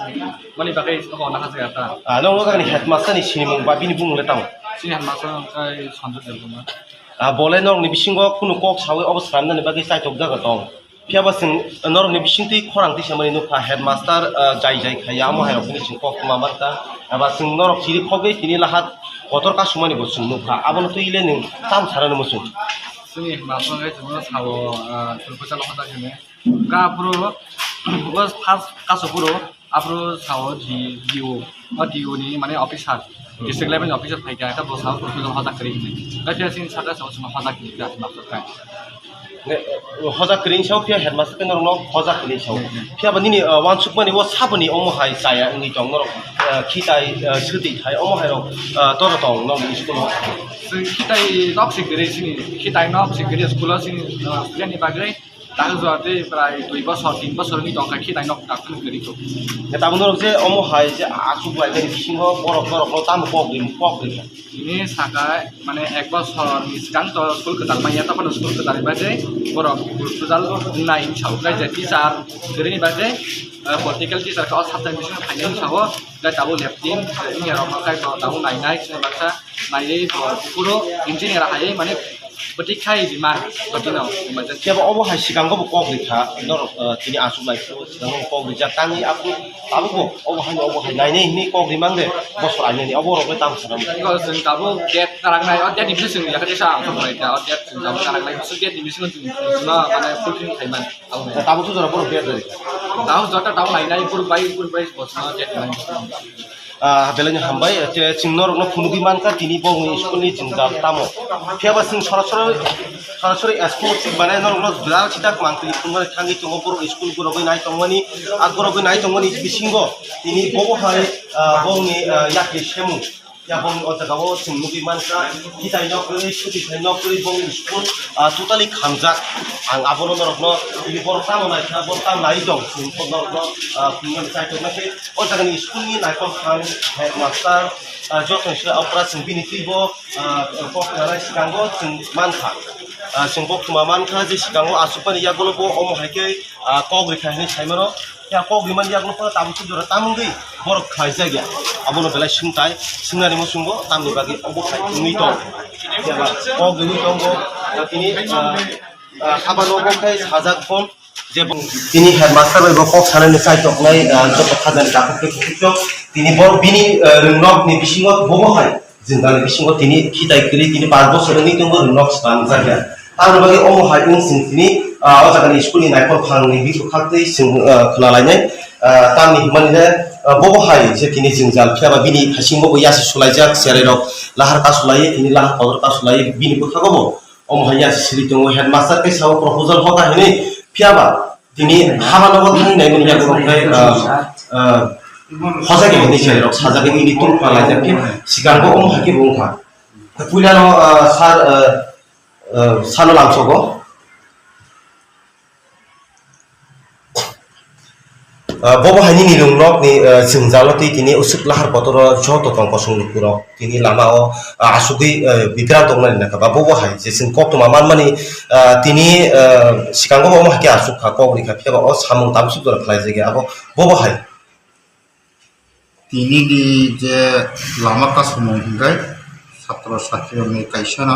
মানে বাকে হনা হাসে আতা আলো Ghani headmaster ni sinimung ba bini bungle taw চিনি হেডমাস্টার কাই সঞ্জয় দেবকুমার বলে নরনি বিসিংগ কোনো কক সাwe অবস্থান নানি বাকি সাইটক জায়গা দं फियाबा जों नरनि बिसिंति खरां तिसामानि नुखा हेडमास्टार जाय खाया महायाव नि सिं कक्तमा मानता एबा जों नरक सिरि खगै तिनि लाहात कतर कासुमानि बो जों नुखा आबोनो तइले नों ताम सारानो मोसुं जोंनि हेडमास्टार जों सावो फुलफुसा लखा जागोने गापुरो बस फार्स्ट कासुपुरो आपरो साव डिओ नि माने अफिसार डिस्ट्रिक्ट लेभेल अफिसार थाइगा का बसाव प्रपोजल हजा करि दा फियासिन सादा साव हजा करि दा मास्टर हजा करिन साव फिया हेडमास्टर पेन रंग हजा करिन साव फिया बनि वान सुक माने वो साबनि अमो हाय जाया नि दं न खिताय सुति थाय अमो हाय र तर दं न स्कुल खिताय नक सिगरे सिनि खिताय नक सिगरे स्कुल सिनि यानि बागै दागो जाते प्राय 2 বছর 3 বছরनि दंखा खिताय नक डाक्टर करिखौ ताबन जे अमो हाय जे आसु बायदि सिंह बरफ बरफ ताम पक ini saka माने 1 বছরनि सिगां तो स्कुल कदाल माया तपन स्कुल कदाल बाजे बरफ प्रपोजल नाइ साव जाय टिचार गरिनि बाजे पलिटिकल टिचार का सब्जेक्ट मिशन फाइनेंस साव दा दाबो लेफ्टिन नि रम काय तो दाबो नाइ बाक्सा नाइ पुरो इंजिनियर हाय माने बति खाइ बिमा बतिनो मजे केबो अबो हाय सिगांगो पक लिखा नर तिनि आसु बाय सिगांगो पक लिखा तानि आबो अबो हाय नाइ नि पक लिमांगे बसर आइनि अबो रबे ताम सनम जों दाबो गेट नारांनाय अ गेट डिभिजन जों याखा देसा आं फराय दा गेट जों दाबो नारांनाय सु गेट डिभिजन जों ना माने फुलफिल थाइमान दाबो तो जरा बर गेट रे दाबो जता दाबो नाइनाय पुर बाय बसना गेट नाइ बेलानि हामबाय सिंनर न फुनुगि मानका तिनि बंग स्कुलनि जिंगा तामो फियाबा सिं सरासरि स्कुल बानाय न बिराद सिदा मांकलि फुंगा थांगि तंगो बर स्कुल गरबो नाय तंगनि आगरबो नाय तंगनि बिसिंगो तिनि बबो हाय बंनि याकि सेमु या बंग अजगावो सिंनुगि मानका हिताय नकरि सुति थाय नकरि बंग स्कुल टोटाली खामजा आं आबोनो नरकन तिनि बर तामो नाय था बर ताम नाय दं सिं नरकन फुंगा साइतो नाके अजगानि स्कुलनि नायखौ खान हेडमास्टार जतनसे अपरा सिं बिनिथिबो पकनाय सिगांगो सिं मानखा सिं कोक्तमा मानखा जे सिगांगो आसुपानि यागलबो अमो हायके कग्रिखा नि साइमनो या कग्रिमान यागलबो तामसु जरा तामुंगै बर खायजा गया आबोनो बेलाय सिंताय सिंनानि मसुंगो तामनि बागै अबो खायनि दं याबा कग्रिनि दंगो तिनि हाबानो बखाय साजाक फन जे तिनि हेडमास्टार एबा कक साननि साइटकनाय जत खाजान दाखके खुखियो तिनि बर बिनि रंनकनि बिसिङाव बबो हाय जिंगानि बिसिङाव तिनि खिदाय करि तिनि 5 बोसोरनि दंगो रंनक सान जागया आरो बागै अमो हाय सिं तिनि अजागानि स्कुलनि नायखर खांनि बिखौ खाक्तै सिं खोनालायनाय तामनि हिमानिने बबो हाय जे तिनि जिंजाल फियाबा बिनि फासिङाव यासि सुलायजाक सेरेरक लाहार का सुलाय तिनि लाहार पावर का सुलाय बिनि बखागो अमो हाय यासि सिरि दङ हेडमास्टार के साव प्रपोजल होगा हिनि फियाबा तिनि हाबानगो थांनाय गुन यागोफ्राय हजागे नि सेरेरक साजागे नि तुम पालायजाके सिगांगो अमो हायके बुंखा पुइलानो सानो लांसगो बबो हायनि निरुंनक नि जिंजालति तिनि उसुक लाहार पतर जत तंग पसंगपुरो तिनि लामाओ आसुगै बिग्रा दंनानि नाका बबो हाय जे सिं कोक्तमा मानमानि तिनि सिगांगो अमो हायके आसुखा कग्रिखा फियाबा अ सामुं तामसु जरा खलाय जागे आबो बबो हाय तिनि नि जे लामा का समाव हिंगाय छात्र छात्रीनि कायसना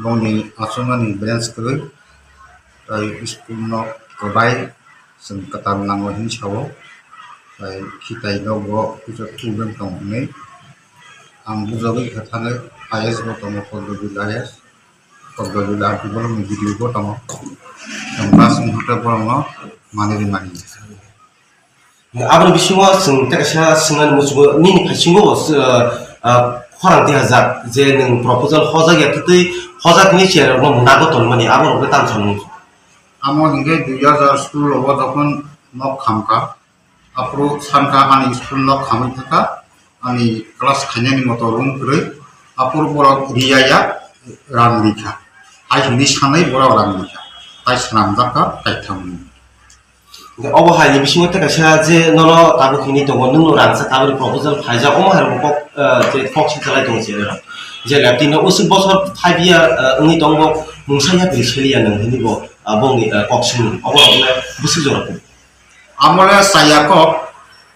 बंनि आसुमानि ब्रान्च करै ताय स्कुल न गबाय जों कताल नांगौ हिंसावो ताय खिताय दंगो कुछ प्रब्लेम दंनै आं बुजाबै खाथानो आइएस बतम कक्तबिला बिबल भिडिअ बतम मास हटे बरनो मानिरि मानि आबो बिसिङाव जों तेसा सिंनानि मुसुबो निनि फासिङाव खरांति हाजाक जे नों प्रपोजल हजागे कितै हजाकनि सेराव न नागतन माने आबो रबे ताम सानु आमो हिंगे 2000 स्कुल लब जखन नक खामका आप्रो सानका आनि स्कुल नक खामै थाका आनि क्लास खायनानि मत रुम करै आपुर बरा रियाया रान लिखा आइ हिनि सानै बरा रान लिखा ताइ सानाम जाका ताइथाम अबो हायनि बिसिङाव तेसा जे ननो ताबो खिनि दङ नों रानसा ताबो प्रपोजल फायजा अमो हाय कक जे कक सिखालाय दङ जे लेफ्टिनो उसुक बसर 5 इयार नि दङ मुंसाया बिसलिया नों हिनिबो बंनि कक्सिन अबो बुसु जरक आमले सायाक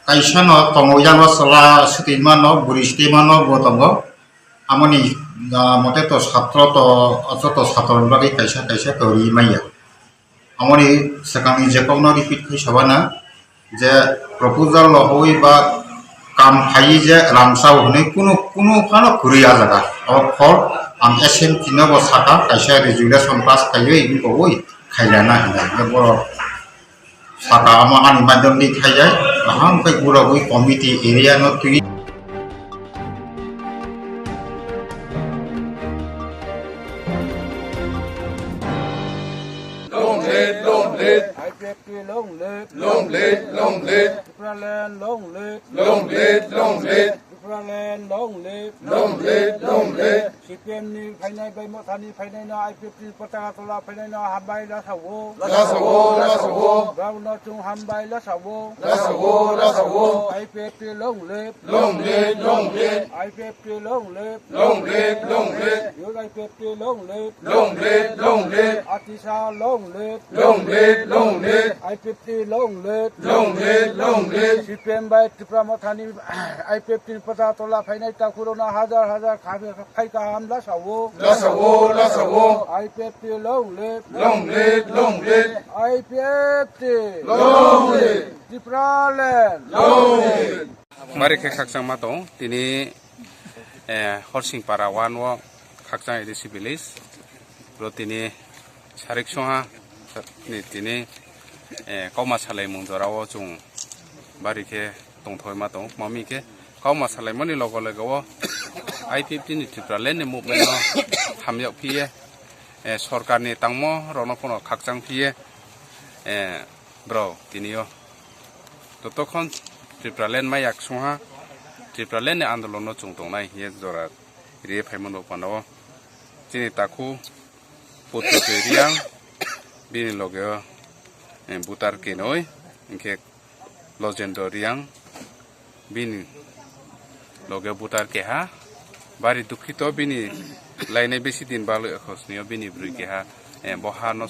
काइसनो तंगयानो सला सुतिमानो बुरिस्तिमानो बतंगो आमनि मते तो छात्र तो अचतो छात्र बागै काइसा तरि माया आमनि सेकानि जेकाउनो रिपिट खैसाबाना जे प्रपोजल होय बा काम फाइ जे रांसाव हनै कुनु फानो खुरिया जागा अब फर आं एसेन किनो बसाका काइसा रेजुलेसन पास खायो इबो ओय खायलाना हिना बर साका आमा आनि माध्यमनि खायजाय kaham kai buragui committee area no tui long live Supraland long live Supraland long live CPM ni phainai bai mo thani phainai na I50 pataka tola phainai na hambai la sawo brown no chung hambai la sawo I50 long live I50 long live you I50 long live Atisa long live I50 long live CPM bai Tripura mo thani I50 pataka tola phainai ta kurona hazar khai ka hamla sawo I50 long live I50 long live Tripraland long live Mari ke khaksang mato tini horsing para wanwo khaksang edisi village bro tini sarik soha ni tini kauma salai mungdorawo chung bari ke tongthoi mato mami ke kauma salai mani logo logo I50 ni Tripraland ni movement no hamyak phiye sarkar ni tangmo rono kono khaksang phiye bro tinio totokhon Tripraland mai yak soha Tripraland ni andolon no chungtong nai ye jora re phaimon pano chini taku putu periang bini loge butar kenoi inke lojendoriang bini loge butar keha bari dukhito bini laine besi din balu khosnio bini brui keha bohano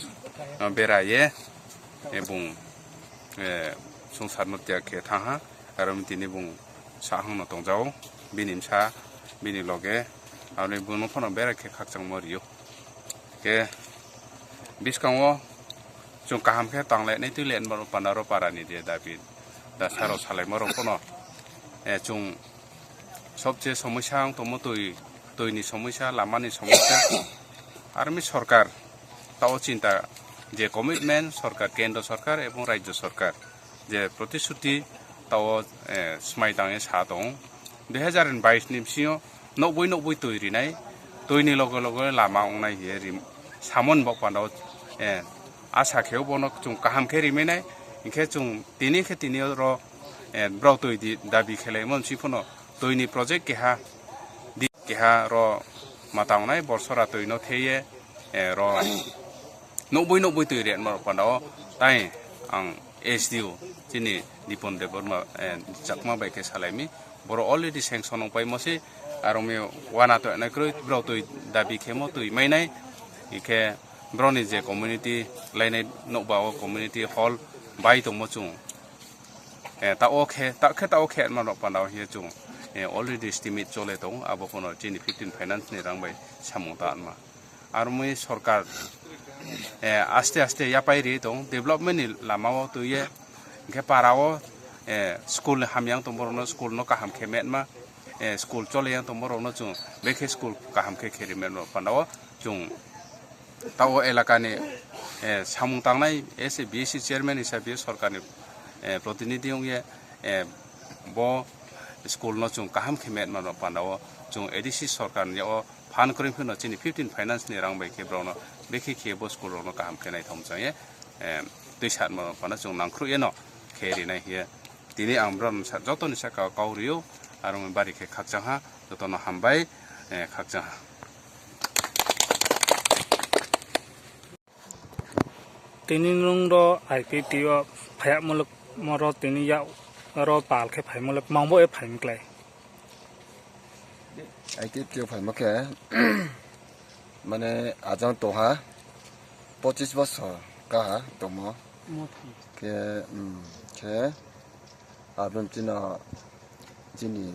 beraye ebung sungsar notya ke thaha aram tini bung sahang no tongjao binim sa bini loge awni bunu phono bera ke khakchang moriyo ke biskango chung kaham ke tangle nei tulen baro panaro parani de david da saro salai moro phono chung সবচেয়ে সমস্যা তমো তৈনি সমস্যা লামানি সমস্যা army সরকার তাও চিন্তা যে commitment সরকার কেন্দ্র সরকার এবং রাজ্য সরকার যে প্রতিশ্রুতি তাও স্মাইদাঙে সা দং 2022 নিমসিও 90 তৈরি নাই তৈনি লগে লগে লামা অংনাই হে রিম সামন বপানাও আশা খেও বনক চুং কাহাম খে রিমেনাই ইনখে চুং তিনি খে তিনি র ব্রাও তৈ দি দাবি খেলে মনসি ফনো তৈনি প্রজেক্ট কেহা র মাতাংনাই বর্ষরা তৈনো থেয়ে র 90 তৈরি মার পানাও তাই আং এসডিও যিনি নিপন দেবর্মা চাকমা বাইকে সালাইমি বড় অলরেডি স্যাংশন পাই মসি আর মে ওয়ানা তো নাইক্রই ব্রাও তৈ দাবি খেমো তৈ মাইনাই ইকে ব্রনি যে কমিউনিটি লাইনাই নবাও কমিউনিটি হল বাই তো মচুং তা ওখে মার পানাও হে চুং already estimate chole tong abo kono chini 15 finance ni rangbai samung ta ma ar moi sarkar aste aste ya pai ri tong development ni lamao to ye ge parao school hamyang tomborno school no kaham khemet ma school chole yang tomborno chung beke school kaham khe kheri men no panao chung tao elaka ni samung tangnai SBC chairman hisabe sarkar ni protinidhi ong ye bo school no chung kaham khimet ma panao chung edisi sarkar ni o phan krim phino chini 15 finance ni rang bai ke brono bekhi khebo school no kaham khenai thomchang ye tuisat ma pana chung nangkhru ye no kheri nai ye tini ambron sa jotoni sa kauriyo arong bari ke khakchang ha jotono hambai khakchang ha tini nung ro IPT o phaya muluk moro tini ya ro pal ke phai muluk mangbo e phai mklai ai cái tiêu phải mất cái মানে আজান তোহা 25 বছর কাহা তোমো কে কে আবন চিনা চিনি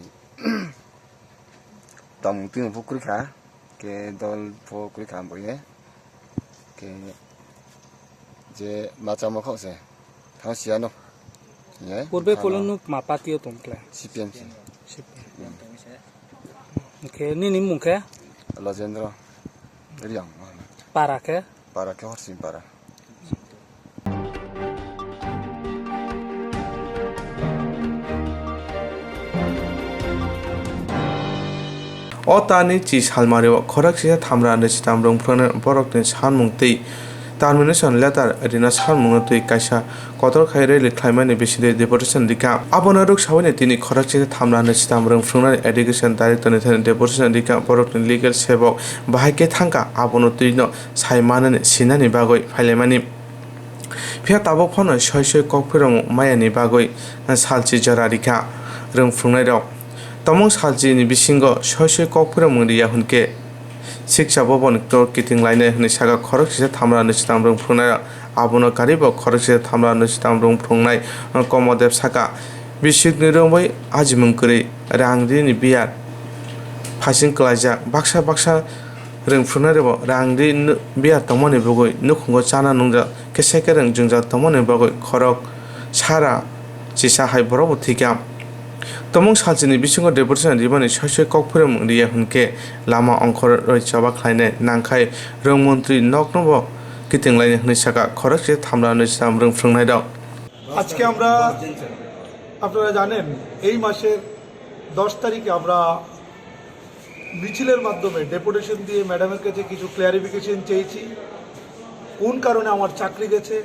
তম তিন ফুকুরি খা কে দল ফুকুরি খা বইয়ে কে যে মাচামো খসে থাসিয়ানো 예 পূর্বে কোলনু মাপাতিও তোমক্লা CPM 오케이 니님 뭉케 라젠드라 리앙 파라케 훨씬 빠라 o tani chi salmario khorak sisa thamra ne chitam rong phone borok ni sanmung tei termination letter rina sanmung tei kaisa kotor khaire likhlamani biside deportation dika abona rok sawani tini khorak sisa thamra ne chitam rong phone education director ni thani deportation dika borok ni legal sebok bahai ke thangka abono tei no saimanani sinani bagoi phailemani Pia tabok phono soy kokborok mayani bagoi salchi jararika rongphungnai rok tomong salchi ni bisingo soy kokborok mungriya hunke siksa bobon to kiting laine hni saga khorok sisa thamra ni chitam rongphungnai abono karibo khorok sisa thamra ni chitam rongphungnai komodep saka bisik ni rongbai ajimung kri rangdi ni biar phasing klaja baksa rongphungnai rebo rangdi biar tomoni bogoi nukhungo chana nungja keseke rong jungja tomoni bogoi khorok sara chisa hai borobo thikam tomong salchini bisingo deportation ribani soy kokborok mungriya hunke lama ongkhor roi chaba khlaine nangkhai rong mantri noknobo kitinglaine hni saka khorok se thamra ni chitam rongphungnai rok আজকে আমরা আপনারা জানেন এই মাসের 10 তারিখে আমরা মিছিলের মাধ্যমে ডেপুটেশন দিয়ে ম্যাডামের কাছে কিছু ক্লিয়ারিফিকেশন চেয়েছি কোন কারণে আমার চাকরি গেছে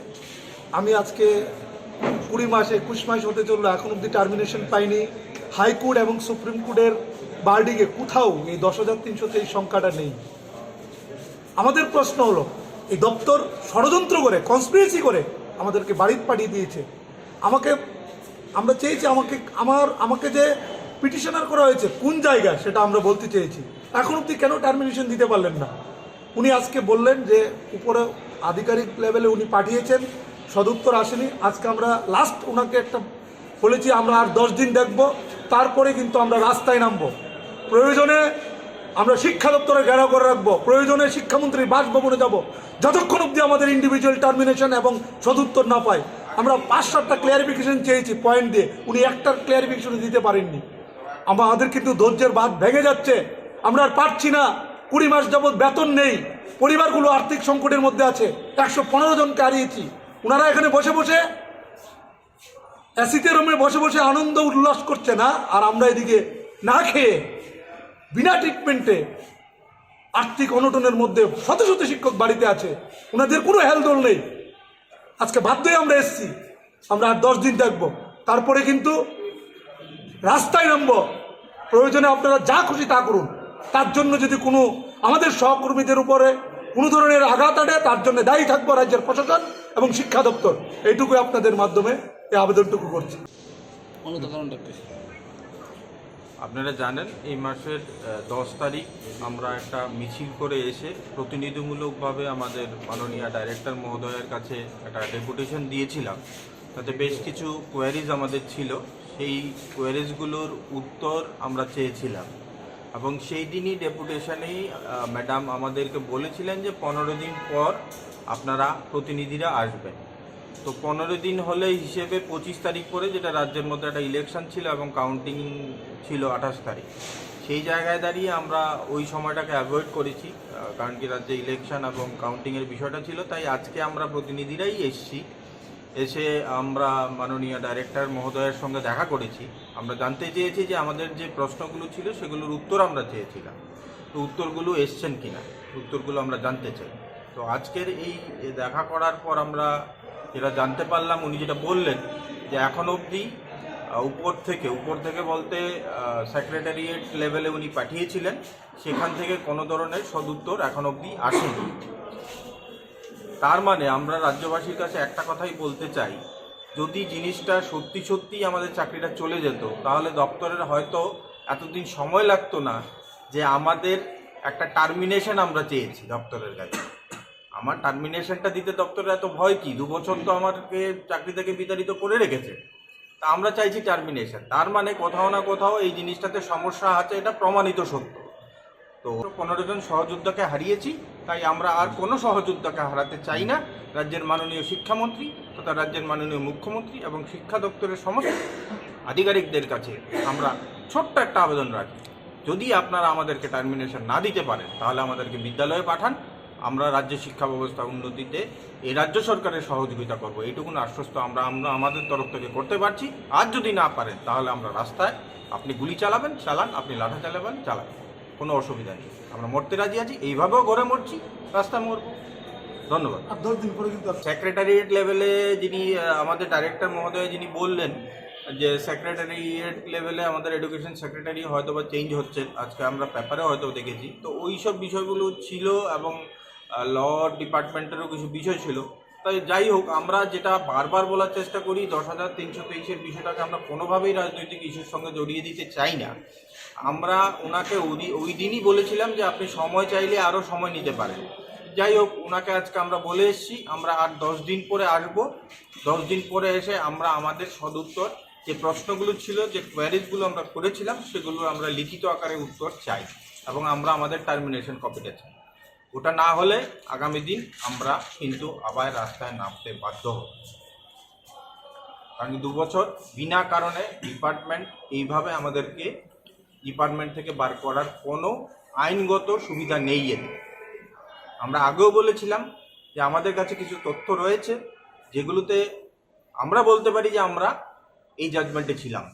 আমি আজকে 20 মাস 21 মাস হতে চললো এখন অবধি টার্মিনেশন পাইনি হাইকোর্ট এবং সুপ্রিম কোর্টের বার্ডিংয়ে কোথাও এই 10,323 সংখ্যাটা নেই আমাদের প্রশ্ন হলো এই দপ্তর ষড়যন্ত্র করে কনস্পিরেসি করে আমাদেরকে বাড়িতে পাঠিয়ে দিয়েছে আমরা চেয়েছি আমাকে যে পিটিশনার করা হয়েছে কোন জায়গায় সেটা আমরা বলতে চেয়েছি এখন অবধি কেন টার্মিনেশন দিতে পারলেন না উনি আজকে বললেন যে উপরে আধিকারিক লেভেলে উনি পাঠিয়েছেন সদুত্তর আসেনি আজকে আমরা লাস্ট ওনাকে একটা বলেছি আমরা আর 10 দিন দেখব তারপরে কিন্তু আমরা রাস্তায় নামবো প্রয়োজনে আমরা শিক্ষা দপ্তরে ঘেরাও করে রাখবো প্রয়োজনে শিক্ষামন্ত্রীর বাসভবনে যাব যতক্ষণ অবধি আমাদের ইন্ডিভিজুয়াল টার্মিনেশন এবং সদুত্তর না পাই আমরা 5-7টা ক্লিয়ারিফিকেশন চেয়েছি পয়েন্ট দিয়ে উনি একটা ক্লিয়ারিফিকেশন দিতে পারেননি আমাদের কিন্তু ধৈর্যের বাঁধ ভেঙে যাচ্ছে আমরা আর পারছি না 20 মাস যাবৎ বেতন নেই পরিবারগুলো আর্থিক সংকটের মধ্যে আছে 115 জনকে হারিয়েছি ওনারা এখানে বসে বসে এসিতে রুমে বসে বসে আনন্দ উল্লাস করছে না আর আমরা এদিকে না খেয়ে বিনা ট্রিটমেন্টে আর্থিক অনটনের মধ্যে শত শত শিক্ষক বাড়িতে আছে ওনাদের কোনো হেলদোল নেই আজকে বাধ্যই আমরা এসেছি আমরা আর 10 দিন দেখবো তারপরে কিন্তু রাস্তায় নামবো প্রয়োজনে আপনারা যা খুশি তা করুন তার জন্য যদি কোনো আমাদের সহকর্মীদের উপরে কোনো ধরনের আঘাত আনে তার জন্য দায়ী থাকবো রাজ্যের প্রশাসন এবং শিক্ষা দপ্তর এইটুকুই আপনাদের মাধ্যমে এই আবেদনটুকু করছি আপনারা জানেন এই মাসের 10 তারিখ আমরা একটা মিছিল করে এসে প্রতিনিধিমূলকভাবে আমাদের মাননীয় ডাইরেক্টর মহোদয়ের কাছে একটা ডেপুটেশন দিয়েছিলাম তাতে বেশ কিছু কোয়ারিজ আমাদের ছিল সেই কোয়ারিজগুলোর উত্তর আমরা চেয়েছিলাম এবং সেই দিনই ডেপুটেশনেই ম্যাডাম আমাদেরকে বলেছিলেন যে 15 দিন পর আপনারা প্রতিনিধিরা আসবেন তো 15 দিন হলে হিসেবে 25 তারিখ পরে যেটা রাজ্যের মধ্যে একটা ইলেকশন ছিল এবং কাউন্টিং ছিল 28 তারিখ সেই জায়গায় দাঁড়িয়ে আমরা ওই সময়টাকে অ্যাভয়েড করেছি কারণ কি রাজ্যে ইলেকশন এবং কাউন্টিংয়ের বিষয়টা ছিল তাই আজকে আমরা প্রতিনিধিরাই এসেছি এসে আমরা মাননীয় ডাইরেক্টর মহোদয়ের সঙ্গে দেখা করেছি আমরা জানতে চেয়েছি যে আমাদের যে প্রশ্নগুলো ছিল সেগুলোর উত্তর আমরা চেয়েছিলাম তো উত্তরগুলো এসছেন কিনা উত্তরগুলো আমরা জানতে চাই তো আজকের এই দেখা করার পর আমরা যেটা জানতে পারলাম উনি যেটা বললেন যে এখন অবধি উপর থেকে বলতে সেক্রেটারিয়েট লেভেলে উনি পাঠিয়েছিলেন সেখান থেকে কোনো ধরনের সদুত্তর এখন অবধি আসেনি তার মানে আমরা রাজ্যবাসীর কাছে একটা কথাই বলতে চাই যদি জিনিসটা সত্যি আমাদের চাকরিটা চলে যেত তাহলে দপ্তরের হয়তো এতদিন সময় লাগতো না যে আমাদের একটা টার্মিনেশন আমরা চেয়েছি দপ্তরের কাছে আমার টার্মিনেশনটা দিতে দপ্তরের এত ভয় কি 2 বছর তো আমাকে চাকরি থেকে বিতাড়িত করে রেখেছে তা আমরা চাইছি টার্মিনেশন তার মানে কোথাও না কোথাও এই জিনিসটাতে সমস্যা আছে এটা প্রমাণিত সত্য তো 15 জন সহযোদ্ধাকে হারিয়েছি তাই আমরা আর কোনো সহযোদ্ধাকে হারাতে চাই না রাজ্যের মাননীয় শিক্ষামন্ত্রী তথা রাজ্যের মাননীয় মুখ্যমন্ত্রী এবং শিক্ষা দপ্তরের সমস্ত আধিকারিকদের কাছে আমরা ছোট্ট একটা আবেদন রাখি যদি আপনারা আমাদেরকে টার্মিনেশন না দিতে পারেন তাহলে আমাদেরকে বিদ্যালয়ে পাঠান আমরা রাজ্য শিক্ষা ব্যবস্থা উন্নতিতে এই রাজ্য সরকারের সহযোগিতা করব এইটুকুন আশ্বস্ত আমরা আমাদের তরফ থেকে করতে পারছি আর যদি না পারেন তাহলে আমরা রাস্তায় আপনি গুলি চালাবেন চালান আপনি লাঠি চালাবেন চালান কোনো অসুবিধা নেই, আমরা মরতে রাজি আছি, এইভাবেও ঘরে মরছি, রাস্তায় মরবো। ধন্যবাদ। 10 দিন পরে কিন্তু সেক্রেটারিয়েট লেভেলে যিনি আমাদের ডাইরেক্টর মহোদয় যিনি বললেন যে সেক্রেটারিয়েট লেভেলে আমাদের এডুকেশন সেক্রেটারি হয়তো বা চেঞ্জ হচ্ছে, আজকে আমরা পেপারে হয়তো দেখেছি, তো ওই সব বিষয়গুলো ছিল এবং ল ডিপার্টমেন্টেরও কিছু বিষয় ছিল। তাই যাই হোক, আমরা যেটা বারবার বলার চেষ্টা করি 10,323-এর বিষয়টাকে আমরা কোনোভাবেই রাজনৈতিক ইস্যুর সঙ্গে জড়িয়ে দিতে চাই না। আমরা ওনাকে ওই দিনই বলেছিলাম যে আপনি সময় চাইলে আরও সময় নিতে পারেন। যাই হোক, ওনাকে আজকে আমরা বলে এসেছি আমরা আর 10 দিন পরে আসবো। 10 দিন পরে এসে আমরা আমাদের সদুত্তর যে প্রশ্নগুলো ছিল, যে কোয়ারিজগুলো আমরা করেছিলাম, সেগুলো আমরা লিখিত আকারে উত্তর চাই এবং আমরা আমাদের টার্মিনেশন কপিটা চাই। ওটা না হলে আগামী দিন আমরা কিন্তু আবার রাস্তায় নামতে বাধ্য হব। কারণ 2 বছর বিনা কারণে ডিপার্টমেন্ট এইভাবে আমাদেরকে ডিপার্টমেন্ট থেকে বার করার কোনো আইনগত সুবিধা নেই। এতে আমরা আগেও বলেছিলাম যে আমাদের কাছে কিছু তথ্য রয়েছে যেগুলোতে আমরা বলতে পারি যে আমরা এই জাজমেন্টে ছিলাম।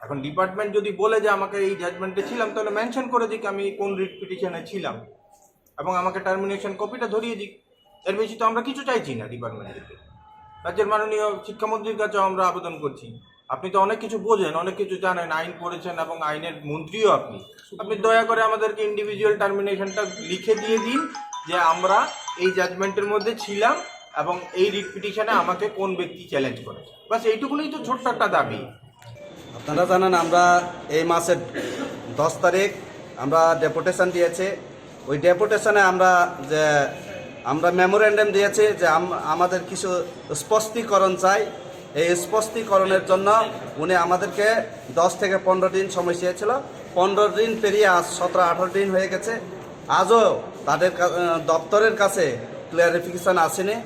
এখন ডিপার্টমেন্ট যদি বলে যে আমাকে এই জাজমেন্টে ছিলাম, তাহলে মেনশন করে দিক আমি কোন রিট পিটিশনে ছিলাম এবং আমাকে টার্মিনেশন কপিটা ধরিয়ে দিক। এর বেশি তো আমরা কিছু চাইছি না ডিপার্টমেন্ট থেকে। রাজ্যের মাননীয় শিক্ষামন্ত্রীর কাছেও আমরা আবেদন করছি, আপনি তো অনেক কিছু বোঝেন, অনেক কিছু জানেন, আইন পড়েছেন এবং আইনের মন্ত্রীও আপনি দয়া করে আমাদেরকে ইন্ডিভিজুয়াল টার্মিনেশনটা লিখে দিয়ে দিন যে আমরা এই জাজমেন্টের মধ্যে ছিলাম এবং এই রিট পিটিশনে আমাকে কোন ব্যক্তি চ্যালেঞ্জ করেছে। বাস এইটুকুনই তো ছোট্ট একটা দাবি। আপনারা জানেন আমরা এই মাসের 10 তারিখ আমরা ডেপুটেশন দিয়েছি। ওই ডেপুটেশনে আমরা মেমোরেন্ডাম দিয়েছি যে আমাদের কিছু স্পষ্টীকরণ চাই। এই স্পষ্টীকরণের জন্য উনি আমাদেরকে 10 থেকে 15 দিন সময় চেয়েছিল। 15 দিন পেরিয়ে আজ 17-18 দিন হয়ে গেছে। আজও তাদের দপ্তরের কাছে ক্লিয়ারিফিকেশান আসেনি,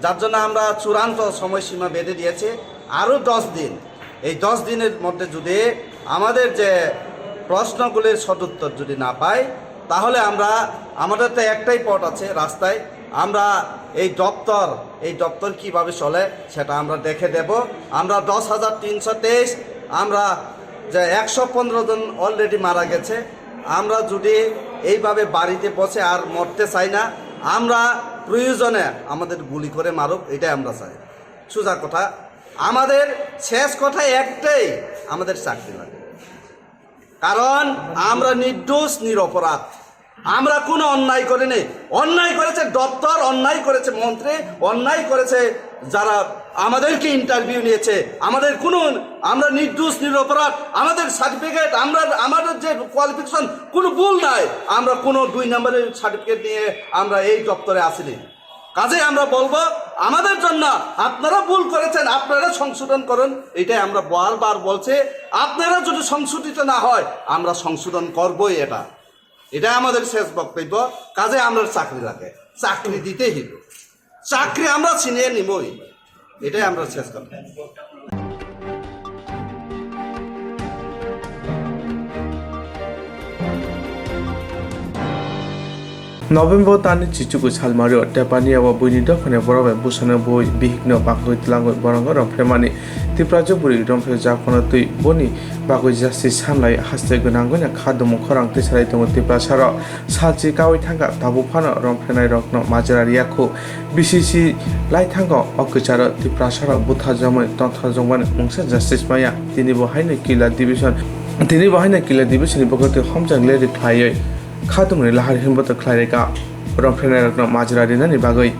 যার জন্য আমরা চূড়ান্ত সময়সীমা বেঁধে দিয়েছি আরও 10 দিন। এই 10 দিনের মধ্যে যদি আমাদের যে প্রশ্নগুলির সদুত্তর যদি না পাই, তাহলে আমাদের তো একটাই পথ আছে রাস্তায়, আমরা এই দপ্তর কিভাবে চলে সেটা আমরা দেখে দেব। আমরা 10,323 আমরা যে 115 জন অলরেডি মারা গেছে, আমরা যদি এইভাবে বাড়িতে বসে আর মরতে চাই না। আমরা প্রয়োজনে আমাদের গুলি করে মারুক, এটাই আমরা চাই। সোজা কথা, আমাদের শেষ কথা একটাই, আমাদের চাকরি লাগে। কারণ আমরা নির্দোষ নিরপরাধ, আমরা কোনো অন্যায় করিনি। অন্যায় করেছে দপ্তর, অন্যায় করেছে মন্ত্রী, অন্যায় করেছে যারা আমাদেরকে ইন্টারভিউ নিয়েছে। আমরা নির্দোষ নিরপরাধ, আমাদের সার্টিফিকেট, আমাদের যে কোয়ালিফিকেশন কোনো ভুল নাই। আমরা কোনো 2 নম্বরের সার্টিফিকেট নিয়ে আমরা এই দপ্তরে আসিনি। কাজে আমরা বলবো আমাদের জন্য আপনারা ভুল করেছেন, আপনারা সংশোধন করুন, এটাই আমরা বারবার বলছি। আপনারা যদি সংশোধিত না হয় আমরা সংশোধন করবই, এটাই আমাদের শেষ বক্তব্য। কাজে আমরা চাকরি লাগে, চাকরি দিতেই হইব, চাকরি আমরা ছিনিয়ে নিবই, এটাই আমরা শেষ কথা। November tani chichuku salmario tepani awa buini dofane borobe busana boi bihikno bakoi tlango borongo romfremani tiprajoburi romfre jakona tui boni bakoi justice sanlai haste gonangona khadomo khorang tisarai tongo tiprasaro salchi kawi thanga tabu phano romfrenai rokno majararia khu BCC lai thango okucharo tiprasaro butha jamai tontha jongban mungsa justice maya tini bo haina kila division bokoti homjang le reply खातुमनि लाहार हिमबत ख्लाइरेका रंफ्रेनाय रकन माजरारि नानि बागै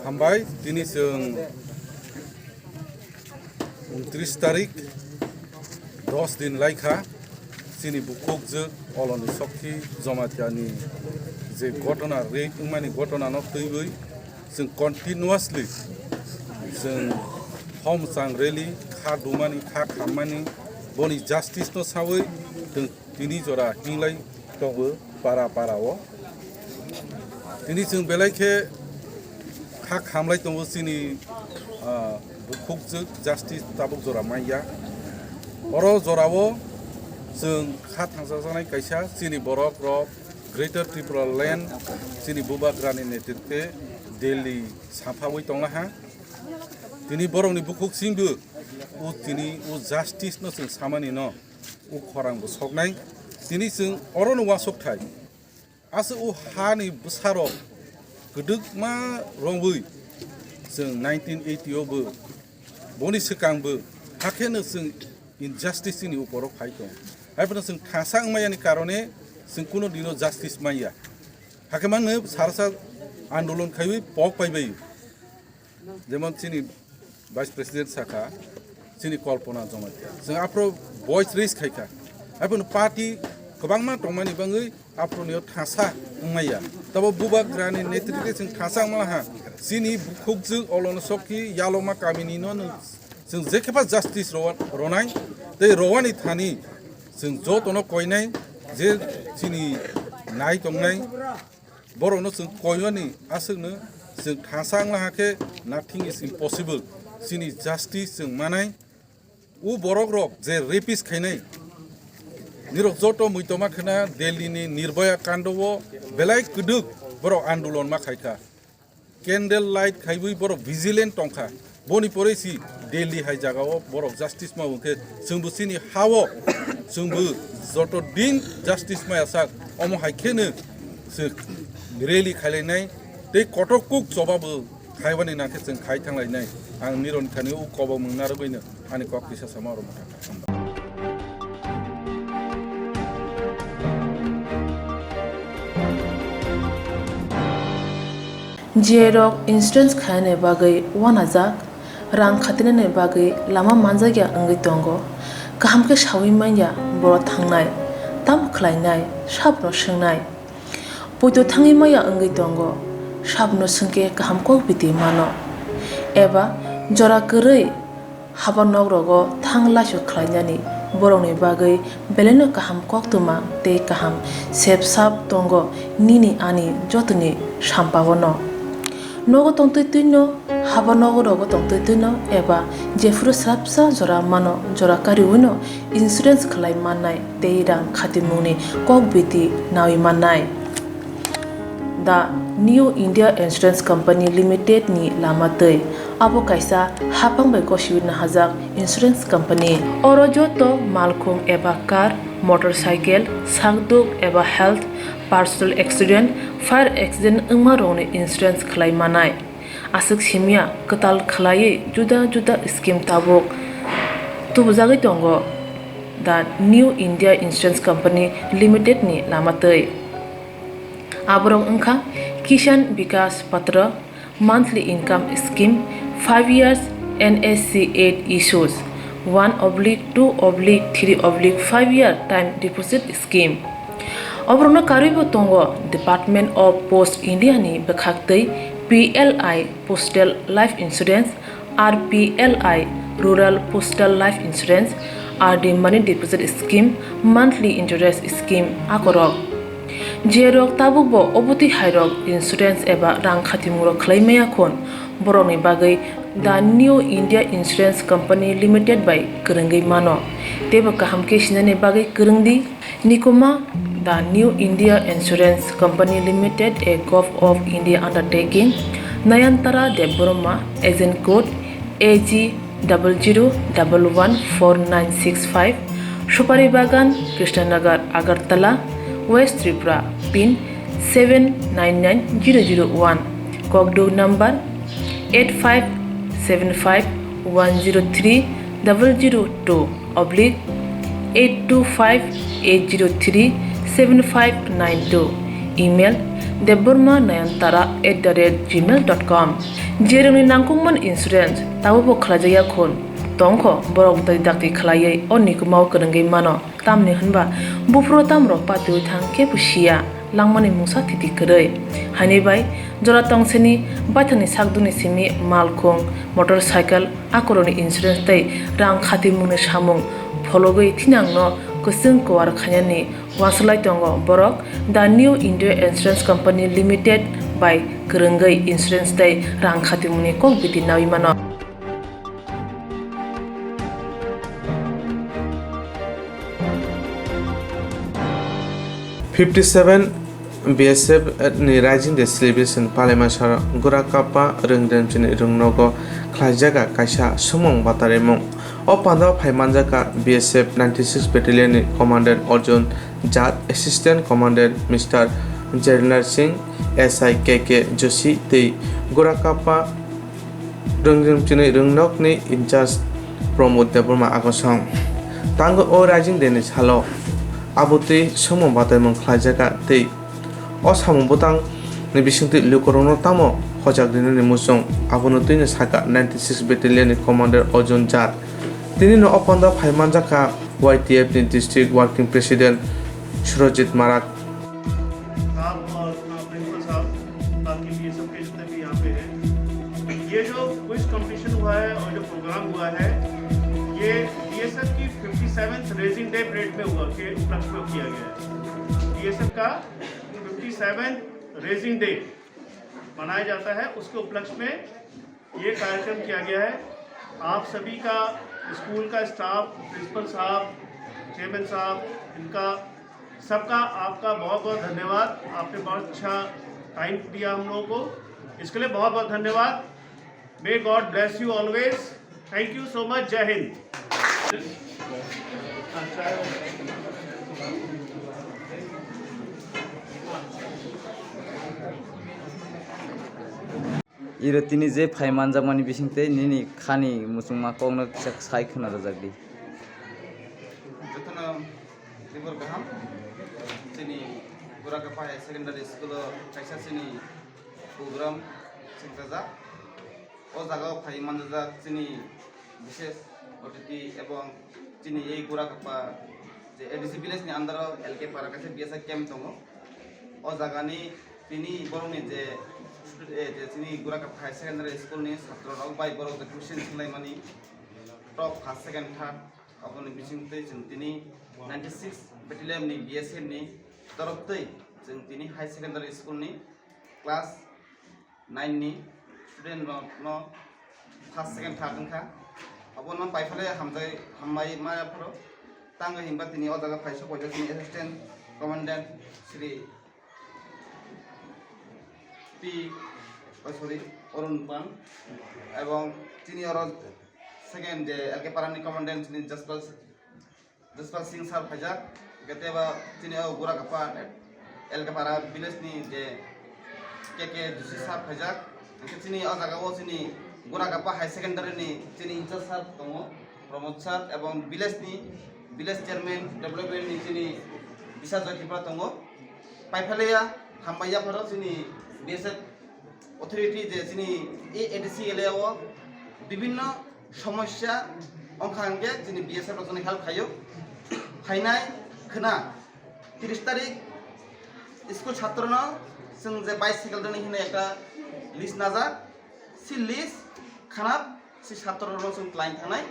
हामबाय दिनै जों 29 तारिख 10 दिन लाइखा जोंनि बुकुकजों अलनि सक्ति जमातियानि जे घटना रेप माने घटना न फैबाय जों कन्टिनिउसलि जों हम सांग रेली खा दुमानि खा खामानि बनि जास्टिस न सावै जों दिनै जरा हिंलाय दंबो पारा दिनै जों बेलायखे खा खामलाय दंबो जोंनि बुकुकजों जास्टिस ताबुक जरा माइया अर जरावो जों खा थांजा जानाय कायसा जोंनि बरक रक ग्रेटर त्रिपुरा लैंड जोंनि बुबाग्रानि नेतृत्वे दिल्ली साफावै दंना दिनै बरकनि बुकुकसिमबो दिनै जास्टिस न जों सामानि न खरांबो सकनाय दिनै जों अरन वासकथाय आसो हानि बुसारो गोदोक मा रंबै जों 1980 आवबो बनि सिगांबो हाखेनो जों इनजास्टिसनि उपराव फाइ दं आइफोर जों थासां मायानि कारणे जों कुनो दिनो जास्टिस माइया हाके मानो सारसा आन्दोलन खाइबै पक पाइबाय जेमन जोंनि भाइस प्रेसिडेंट साखा जोंनि कल्पना जमातिया जों आफ्रो वॉइस रेज खाइखा आइफोर पार्टी गोबां मा दंमानि बाङै आफ्रोनियाव थासा माइया तब बुबाग्रानि नेतृत्वे जों थासा माहा जोंनि बुकुकजों अलन सकि यालमा कामिनि न जों जेखेबा जास्टिस रनाय दै रवानि थानि जों जतनो कयनाय जे जोंनि नाय दंनाय बर'नो जों कयनानि आसोनो जों थासां लाहाके नाथिं इज इम्पसिबल जोंनि जास्टिस जों मानाय उ बरक रक जे रेपिस खायनाय निरक जत मैतमा खना दिल्लीनि निर्भया कांडव बेलाय गोदोक बरक आन्दोलन मा खायखा कैंडल लाइट खाइबै बरक विजिलेंट टंखा बनि परेसि दिल्ली हाय जागाव बरक जास्टिस मावके जोंबो सिनि हावो जोंबो जत दिन जास्टिस मायासाक अम हायखेनो जों रेली खालायनाय दै कटकुक जबाबो खायबानि नाके जों खाय थांलायनाय आं निरन खानि उ कब मोनारबैनो आनि कक्तिसा समारो मथा जिरक इंस्टेंस खाने बागै वानाजाक रां खातिने बागै लामा मानजागिया अंगै दंगो गाहामके सावै माइया बर' थांनाय ताम खलायनाय साबनो सोंनाय पयतो थाङै माइया अंगै दंगो साबनो सोंके गाहामको बिदि मानो एबा जरा गोरै हाबा नगरगो थां लासु खलायनानि बर'नि बागै बेलेनो गाहाम कोक्तमा ते गाहाम सेब साब दंगो निनि आनि जतनि साम्पावनो नगो तंतैनो हाबा नगरगो तंतैनो एबा जेफ्रु स्राबसा जरा मानो जरा कारिउनो इंश्योरेंस खलाय माननाय ते रां खातिमुनि कक बिदि नावि माननाय दा new India insurance company limited नि लामातै आबो कायसा हापांबाय गसिउना हाजाक इंश्योरेंस कंपनी अरजतो मालखुम एबा कार मोटरसाइकेल सागदुक एबा health personal accident fire accident Uma रोने इंश्योरेंस खलाय मानाय आसक सिमिया कताल खलायै जुदा जुदा स्कीम ताबुक तुबजागै दंगो दा new India insurance company limited नि लामातै आबरं अंखा किसान विकास पत्र monthly income scheme 5 years NSC 8 issues 1/2/3/5 year time deposit scheme अब्रनो कारिबो तंगो डिपार्टमेंट ऑफ पोस्ट इंडिया नि बखाक्तै PLI postal life insurance RPLI rural postal life insurance RD money deposit scheme monthly interest scheme आकरक जेरक ताबुबो अबति हायरक इंश्योरेंस एबा रां खातिमुरो खलायमाया खन बर'नि बागै दा new India insurance company limited बाय गोरोंगै मानो तेबो गाहामके सिनानि बागै गोरोंदि निकोमा दा new India insurance company limited a gov of India undertaking Nayantara Debbarma agent code AG00114965 Supari Bagan Krishnanagar Agartala West Tripura pin 799001 Kokborok number 8575103002/825-803-7592 email deborma nayantara@gmail.com jeroni nangkungman insurance tawo khlajaya khon tongkho borok dai dakti khlaiye onni kumau krengai mano tamni hanba bufro tamro patu thang ke pusia langmani musa thiti krei hani bai jora tongseni baithani sakduni simi malkhong motorcycle akoroni insurance tai rang khati mune samung fologoi thinangno kusung kwar khanyani waslai tongo borok the new india insurance company limited by krengai insurance tai rang khati mune kok biti nawi mano 57 BSF ni Rising Day celebration Palemashara Gurakapa Rungdemchini Rungnogo Klajaga Kaisha Sumong Bataremong Opanda Paimanjaka BSF 96 Battalion ni Commander Arjun Jat Assistant Commander Mr. Jarnar Singh SIKK Joshi Tei Gurakapa Rungdemchini Rungnok ni in charge promote Deborma Agosong Tango O Rising Day ni Halo Abuti Sumong Bataremong Klajaga Tei o samung butang ni bisingti lukorono tamo hojak dinani musong abono tini saka 96 battalion ni commander Arjun Jat tini no opanda phaimanjaka YTF ni district working president Swrangchati Marak और principal साहब बाकी ये सब के जितने भी यहाँ पे हैं ये जो क्विज कंपटीशन हुआ है और जो प्रोग्राम हुआ है ये बीएसएफ की 57th रेजिंग डे परेड में हुआ के उपलक्ष्य में किया गया है बीएसएफ का 57th रेजिंग डे मनाया जाता है उसके उपलक्ष्य में ये कार्यक्रम किया गया है आप सभी का स्कूल का स्टाफ प्रिंसिपल साहब चेयरमैन साहब इनका सबका आपका बहुत बहुत धन्यवाद आपने बहुत अच्छा टाइम दिया हम लोगों को इसके लिए बहुत बहुत धन्यवाद may God bless you always thank you so much जय हिंद इरो तिनी जे फाइमान जामानि बिसिंते निनि खानि मुसुमा कौनो साइ खोना रजागदि जतन दिबर गाहाम तिनी गुराकापा हाई सेकेन्डारि स्कुल काइसा सिनि प्रोग्राम सेक्रेजा ओ जागा फाइमान जा तिनी विशेष अतिथि एवं तिनी ए गुराकापा जे एडिसि विलेज नि अंदर एलके पारा कासे बिएसए कैम्प दङ ओ जागानि तिनी बरनि जे तिनी गुराकापा हाई सेकेन्डारि स्कुल नि छात्र रक बाय बर जे क्वेश्चन सिलाइमानि टप फर्स्ट सेकेन्ड थर्ड अपनि बिसिंते जों तिनी 96 बेटालियन नि बीएसएफ नि तरफतै जों तिनी हाई सेकेन्डारि स्कुल नि क्लास 9 नि स्टुडेन्ट न फर्स्ट सेकेन्ड थर्ड नखा अबन पाइफले हामबाय मायाफोर तांग हिंबा तिनी अ जागा फाइसो पयजा तिनी assistant commandant Shri P sorry Arun पान एवं तिनी और सेकेन्ड जे एलके पारानि कमान्डेन्ट तिनी जसपाल सिंह सार फाइजा गतेबा तिनी गुराकापा एलके पारा विलेज नि जे के जुसी सार फाइजा तिनी अ जागा ओ तिनी गुराकापा हाई सेकेन्डारि नि तिनी इंचार्ज सार दङ प्रमोद सार एवं विलेज चेयरमैन डेभलपमेन्ट नि तिनी बिसा जयतिपा दङ पाइफालेया हामबायाफोर तिनी बीएसएफ अथॉरिटी जे तिनी एडिसि एलएओ विभिन्न समस्या अंखांगे तिनी बीएसएफ रजन हेल्प खायो फाइनाय खोना 30 तारिख स्कूल छात्रनो जों जे बाइसाइकेल दनि हिने एकटा लिस्ट नाजा सि लिस्ट खानाप सि छात्रनो जों क्लाइन थानाय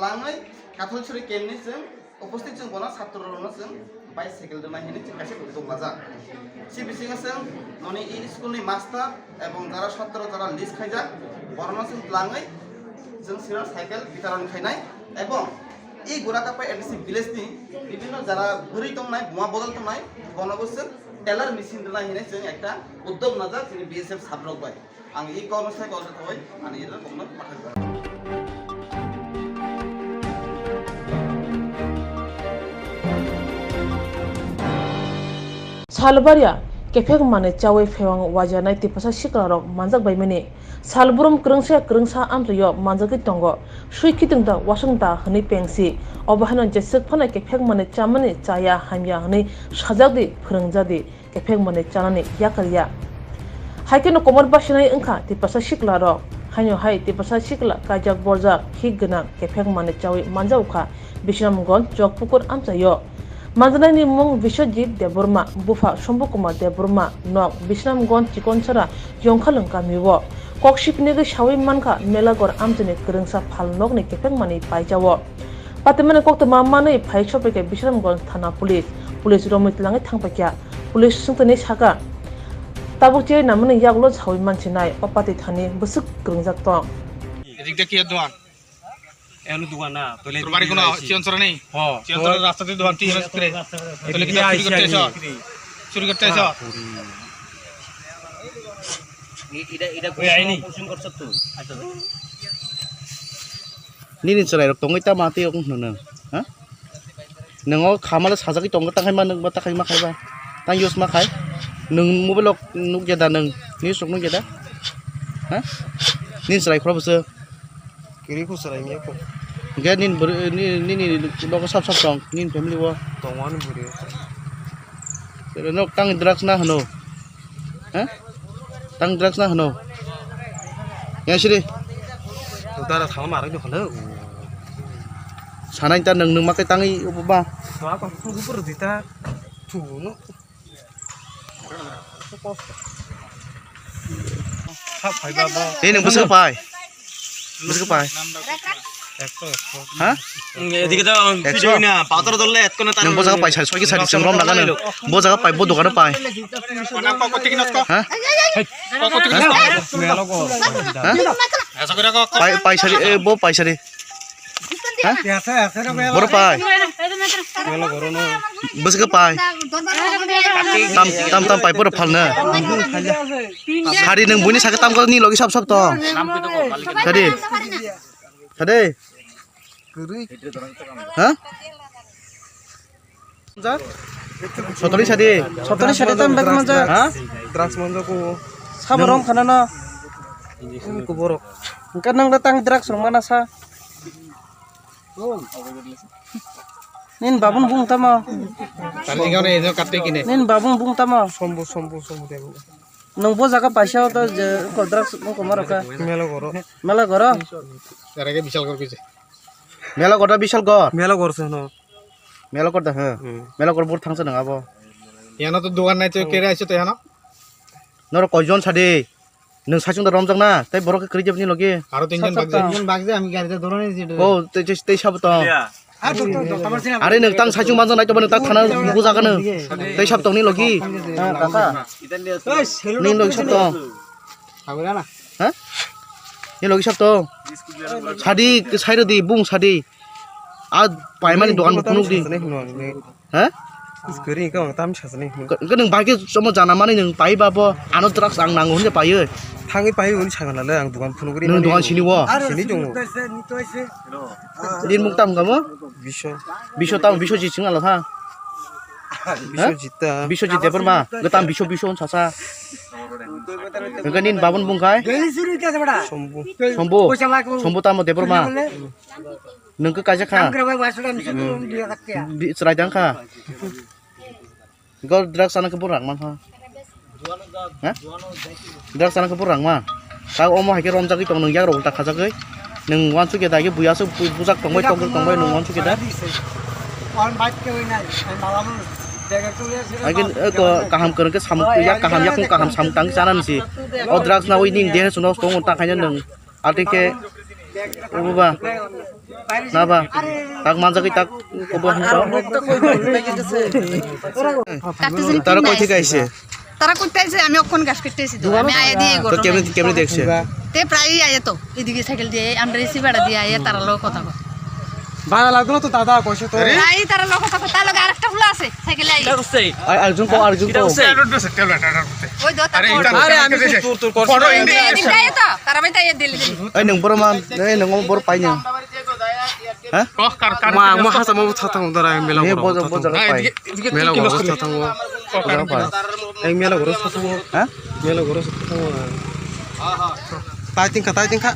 लाङै काथलसरी केमनि जों उपस्थित जों बना छात्रनो जों बाइसाइकेल दनि हिने कासे दं नाजा सि बिसिङा जों ननि इ स्कूलनि मास्टार एवं जारा छात्र जारा लिस्ट खाइजा बरनो जों लाङै जों सिरा साइकेल वितरण खाइनाय एवं इ गुराकापा एडिसि विलेज नि विभिन्न जारा भरि दंनाय बुमा बदल दंनाय बनबोसों टेलर मेसिन दना हिने जों एकटा उद्योग नाजा जोंनि बीएसएफ साब्रक बाय आं इ कर्मसाय कल थाबाय आनि इरा गमना पाठायबा सालबारिया केफेक माने चावे फेवांग वाजानाय तिपसा सिक्रारक मानजाक बायमनि सालबुरम krungsa ampliyo manjaki tongo suikitung da wasungta hni pengsi obahano jesek phana kefek mane chamani chaya hamya hni sajagdi phrangjadi kephek mane chanani yakariya haike no komor basinai engkha tipasa sikla rok haino hai tipasa sikla kajak borjak higna kephek mane chawi manjauka Bishnamganj Jokpukur amchayo manjanai mung Vishwajit Deburma Bufa Shombukumar Deburma nok Bishnamganj Chikonchara Yongkhalung kamiwo kokshipni ge shawi manka melagor amjani krungsa phalnok ni kephek mani paijawo patemane Koktwma mane phaishopeke Bishnamganj thana police romitlange thangpakya police sungtani saka tabukche namane yaklo chawi manchinai opati thani busuk krungjak tong এদিকটা কি দোকান এনো দোকান না তোলে তোর বাড়ি কোন চিয়নচরা নেই হ্যাঁ চিয়নচরা রাস্তাতে দোকান তুই হেস করে তোলে কি চুরি করতে আইছ এটা কই আইনি কোশ্চেন করছ তুই আচ্ছা নিনি চলাই রক তংগৈ তা মাতে অং নন হা নং খামালে সাজাকি তংগ তাখাই मा नों ताखाय मा खायबा तां इउज मा खाय नों मबाइल नुक जेदा नों नि सक नुक जेदा हा निन चलाई खरबसो किरि खुसराय मियाखौ गे निन नि लोग सब दं निन फेमिलि वो दंवान बुरे नो तां ड्रग्स ना हनो हा तां ड्रग्स ना हनो यासिरि दारा थाव मारै दखनो सानाय ता नों माकै ताङै अबबा मा को गुपुर दिता थुनो हा फाइबा बा ए नों बसो पाय হ্যাঁ এদিকে তো ভিডিও না পাতর দললে এত কোন তার নং জায়গা পাই 6 কি 7 রম লাগানো বো জায়গা পাই বো দোকানে পাই কত কি নস্ক হ্যাঁ কত কি নস্ক মেলো কো হ্যাঁ এসা করে কো পাই সারি বো পাই সারি হ্যাঁ বড় পাই মেলো করো না বস কে পাই tam পাই বড় ফালনা সারি নং বইনি সাকে tam নি লগি সব তো সারি সারি হ্যাঁ যা সতরি সারি তাম বেদ মজা হ্যাঁ দ্রাক্স মঞ্জ কো সাবরম খানা না Kokborok kan nang datang drugs rong mana sa nin babun bung tama tali gane no katte kine nin babun bung tama sombu debo nang bo jaga paisa to ko drugs no komaroka mela goro এরাকে বিশাল কর কইছে mela gora bisal gor মেলা করছে ন mela gor da ha mela gor bur thangsa nang abo ইয়ানো তো দোকান নাই তো কেরে আইছে তো ইয়ানো nor koijon sade nang sachung da romjang na tai borok ke krijab ni logi আরো তিনজন বাগজে আমি গাড়িতে ধরে নিছি o tei sab to are nang tang sachung manjang nai to ban ta thana buja gan tei sab tong ni logi ha kaka ni logi sab to Agra না ha ni logi sab to sadi sairo di bung sadi a paimani dokan punuk di ha Skering kau tam chasni. Ke nang bagi somo jana mane nang pai ba bo ano drugs ang nang hunje pai e Thangi pai uni changan la ang dukan phunugri nang dokan sini wo sini jong din muktam gamo bisho tam bisho ji singa la tha bisho ji debar ma gatam bisho on sasa ganin babun bungkai sombu tam debar ma nang ke kaja kha serai dang kha Gol drugs sana keburang man ha. Hah? Drugs sana keburang man. Kau omo hake romjak ki tong nang yak ro ta khajak ei. Nang wan su ke da ge buya su bujak tongbai nang wan su ke da. On bike ke wina malam Agin ko kaham keun ke samuk yak kaham samuk tang sanan si. O drugs na wi ning de suno tong ta khanya nang ati ke uba Napa? Tak manja ki tak kobo hanso. Tara koi thik aise. তারা করতে আইছে আমি অক্ষণ গাছ কেটেছি তো আমি আয়া দিয়ে গো তো কেমনে দেখছে তে প্রায় আয়া তো এদিকে সাইকেল দিয়ে আমরা রিসি ভাড়া দিয়ে আয়া তারা লোক কথা কয় ভালো লাগলো তো দাদা কইছে তো নাই তারা লোক কথা তার লগে আরেকটা ফুলা আছে সাইকেলে আই আরেকজন কো ওই দো আরে আমি তোর ফটো ইন্ডিয়া আয়া তো তারা ভাই তাই দিলি এই নং বরমান এই নং বর পাইনি হ্যাঁ মা হাসা মো থাতাং দরা মেলা বো জায়গা পাই মেলা গরো থাতাং এই মেলা গরো থাতাং হ্যাঁ মেলা গরো থাতাং তাই তিনকা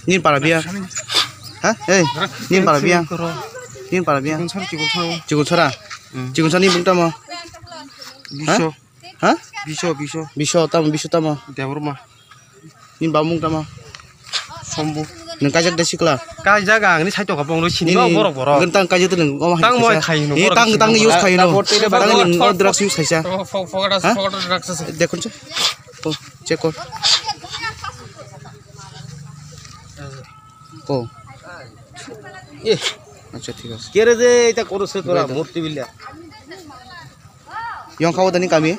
nin para bia ha ei nin para bia Tin para bia. Cikun sara ni bungta mo. Bisho. Ha? Bisho. Bisho tama. Devrma. Ni bamung tama. Sombu. Nang kajak desikla. Kajak ang ni saito kapong no sini borok. Gentang kajak tu nang omah. Tang moi khai no. Tang use khai no. Tang ni drugs use khai sa. Fogada drugs আছে। দেখুন সে ও check কর ও এ আচ্ছা ঠিক আছে কে রে যে এটা করছে তোরা মূর্তি বিল্লা yang kau tadi kami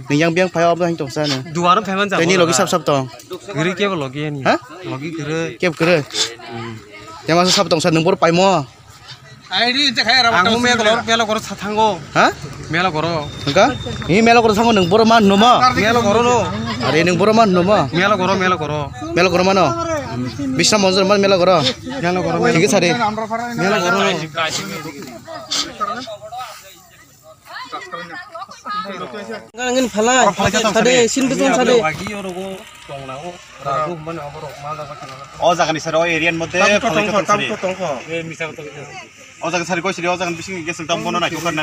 ni yang biang payah apa yang tu sana Duaran payman jam ini logi sab tong giri ke logi ni ha logi giri kep kere yang masuk sab tong sana nembor pai mo 아이디 이제 가야 라고 앙고 메로 걸어 사탄고 ha 메로 걸어 enggak ini melo koro sango nembor man no ma 메로 걸어노 are nembor man no ma 메로 걸어 melo koro mano bisa monzer man melo koro 메로 걸어 ঠিক আছে রে 메로 걸어 ngin phala sade sin beton sade ও জাগানি sir ও এরিয়ার মধ্যে ও জায়গা sir কইছিলি ও জায়গা বিশিং গেছিল দাম বনো না কি করনা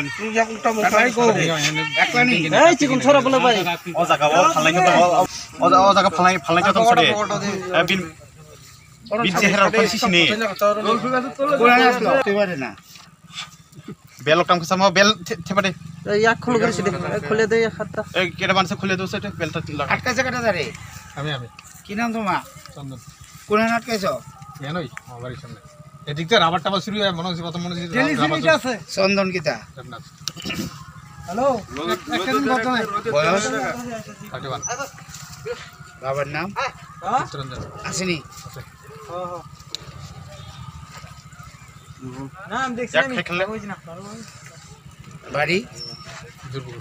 এই চিকুন ছরা বলে ভাই ও জায়গা ও ফালাই তো ও জায়গা ফালাই তো সরে বিন বিন চেহারা কইছি নি কোন আসলো এবারে না বেল কাম কসম বেল থেবারে এক খুলে করেছি খুলে দে হাতটা এই কেডা মানুষ খুলে দাও সেটা বেলটা লাগা আটকা জায়গাটা ধরে আমি কি নাম তোমার চন্দন কোন আটকাইছো জানোই আমার সামনে এদিক থেকে রাবার টাবার শুরু হয় মনে হচ্ছে প্রথম মনে হচ্ছে আছে চন্দন কিতা হ্যালো বয়স 31 বাবার নাম চিত্তরঞ্জন আসেনি নাম দেখছি আমি বাড়ি দুর্গপুর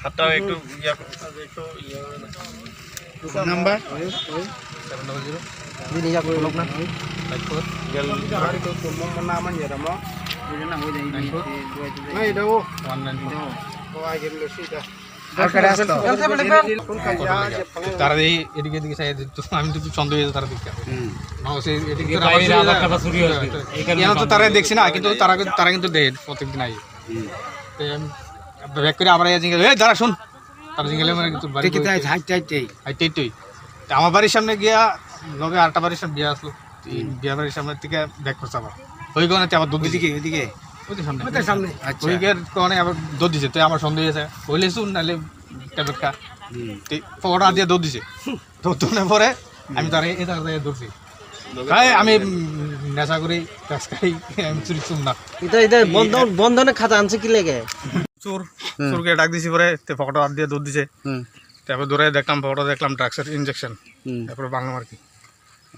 হাতটা একটু number 700 ini ya belum na gel hari itu mau menaman ya damo ini na ho jai na ida wo 194 ko ai gel lo sida তারা এদিকে এদিকে সাইড আমি তো ছন্দ হয়ে তারা দেখতে মাউসে এদিকে আবার টাকা চুরি হচ্ছে এখানে তো তারা দেখছি না কিন্তু তারা কিন্তু দেয় প্রত্যেকদিন আই ব্যাক করে আবার জিঙ্গেল এই দাঁড়া শুন তারা জিঙ্গেলে মানে কিন্তু বাড়ি কি তাই হাইটাই আমার বাড়ির সামনে গিয়া লগে আরেকটা বাড়ির সামনে বিয়া আসলো বিয়া বাড়ির সামনে থেকে ব্যাক করছে আবার ওই কারণে আবার দুধ দিকে ওইদিকে সামনে ওইকে কারণে আবার দুধ দিছে তো আমার সন্দেহ হয়েছে হইলে শুন নাহলে ট্যাবলেট খা পকোড়া দিয়ে দুধ দিছে তো তোনে পরে আমি তার এটা ধরছি তাই আমি নেশা করি কাজ খাই আমি চুরি চুম না এটা বন্ধনে খাতা আনছে কি লেগে চোরকে ডাক দিছি পরে পকোড়া দিয়ে দুধ দিছে তারপর দৌড়ে দেখলাম পকোড়া দেখলাম ড্রাগসের ইনজেকশন তারপরে বাংলা মার্কি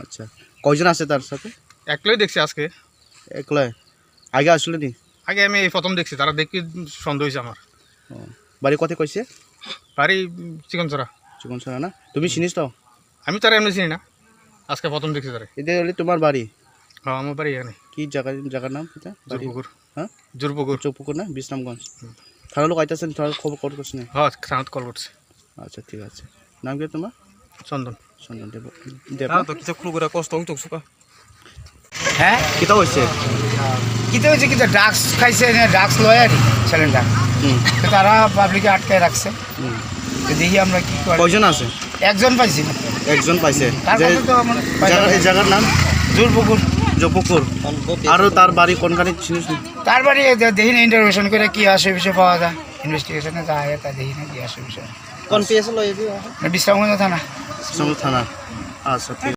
আচ্ছা কয়জন আছে তার সাথে একলাই দেখছি আজকে একলাই আগে আসলে নি আগে আমি এই প্রথম দেখছি তারা দেখি সন্দেহ হয়েছে আমার বাড়ি কোথায় কইছে বাড়ি চিকনছড়া না তুমি চিনিস তো আমি তারা এমনি চিনি না আজকে প্রথম দেখছি তারা এটা হলে তোমার বাড়ি হ্যাঁ আমার বাড়ি এখানে কি জায়গার নাম এটা জোরপুকুর হ্যাঁ জোরপুকুর না বিশ্রামগঞ্জ থানা লোক আইতাছেন তোমার খবর কল করছে না হ্যাঁ থানাত কল করছে আচ্ছা ঠিক আছে নাম কি তোমার চন্দন দেব তো কিছু খুব করে কষ্ট হইতো সুকা হ্যাঁ কিতা হইছে কিতা ড্রাগস খাইছে ড্রাগস লয় আর ছেলেটা তারা পাবলিকে আটকায় রাখছে দেখি আমরা কি করি কয়জন আছে একজন পাইছি এই জায়গার নাম জোরপুকুর আর তার বাড়ি কোনখানে চিনিস তার বাড়ি দেখি না ইন্টারভিউশন করে কি আসে বিষয় পাওয়া যায় ইনভেস্টিগেশনে যায় তা দেখি না কি আসে বিষয় কোন পিএস লয় বিশ্রামগঞ্জ থানা আচ্ছা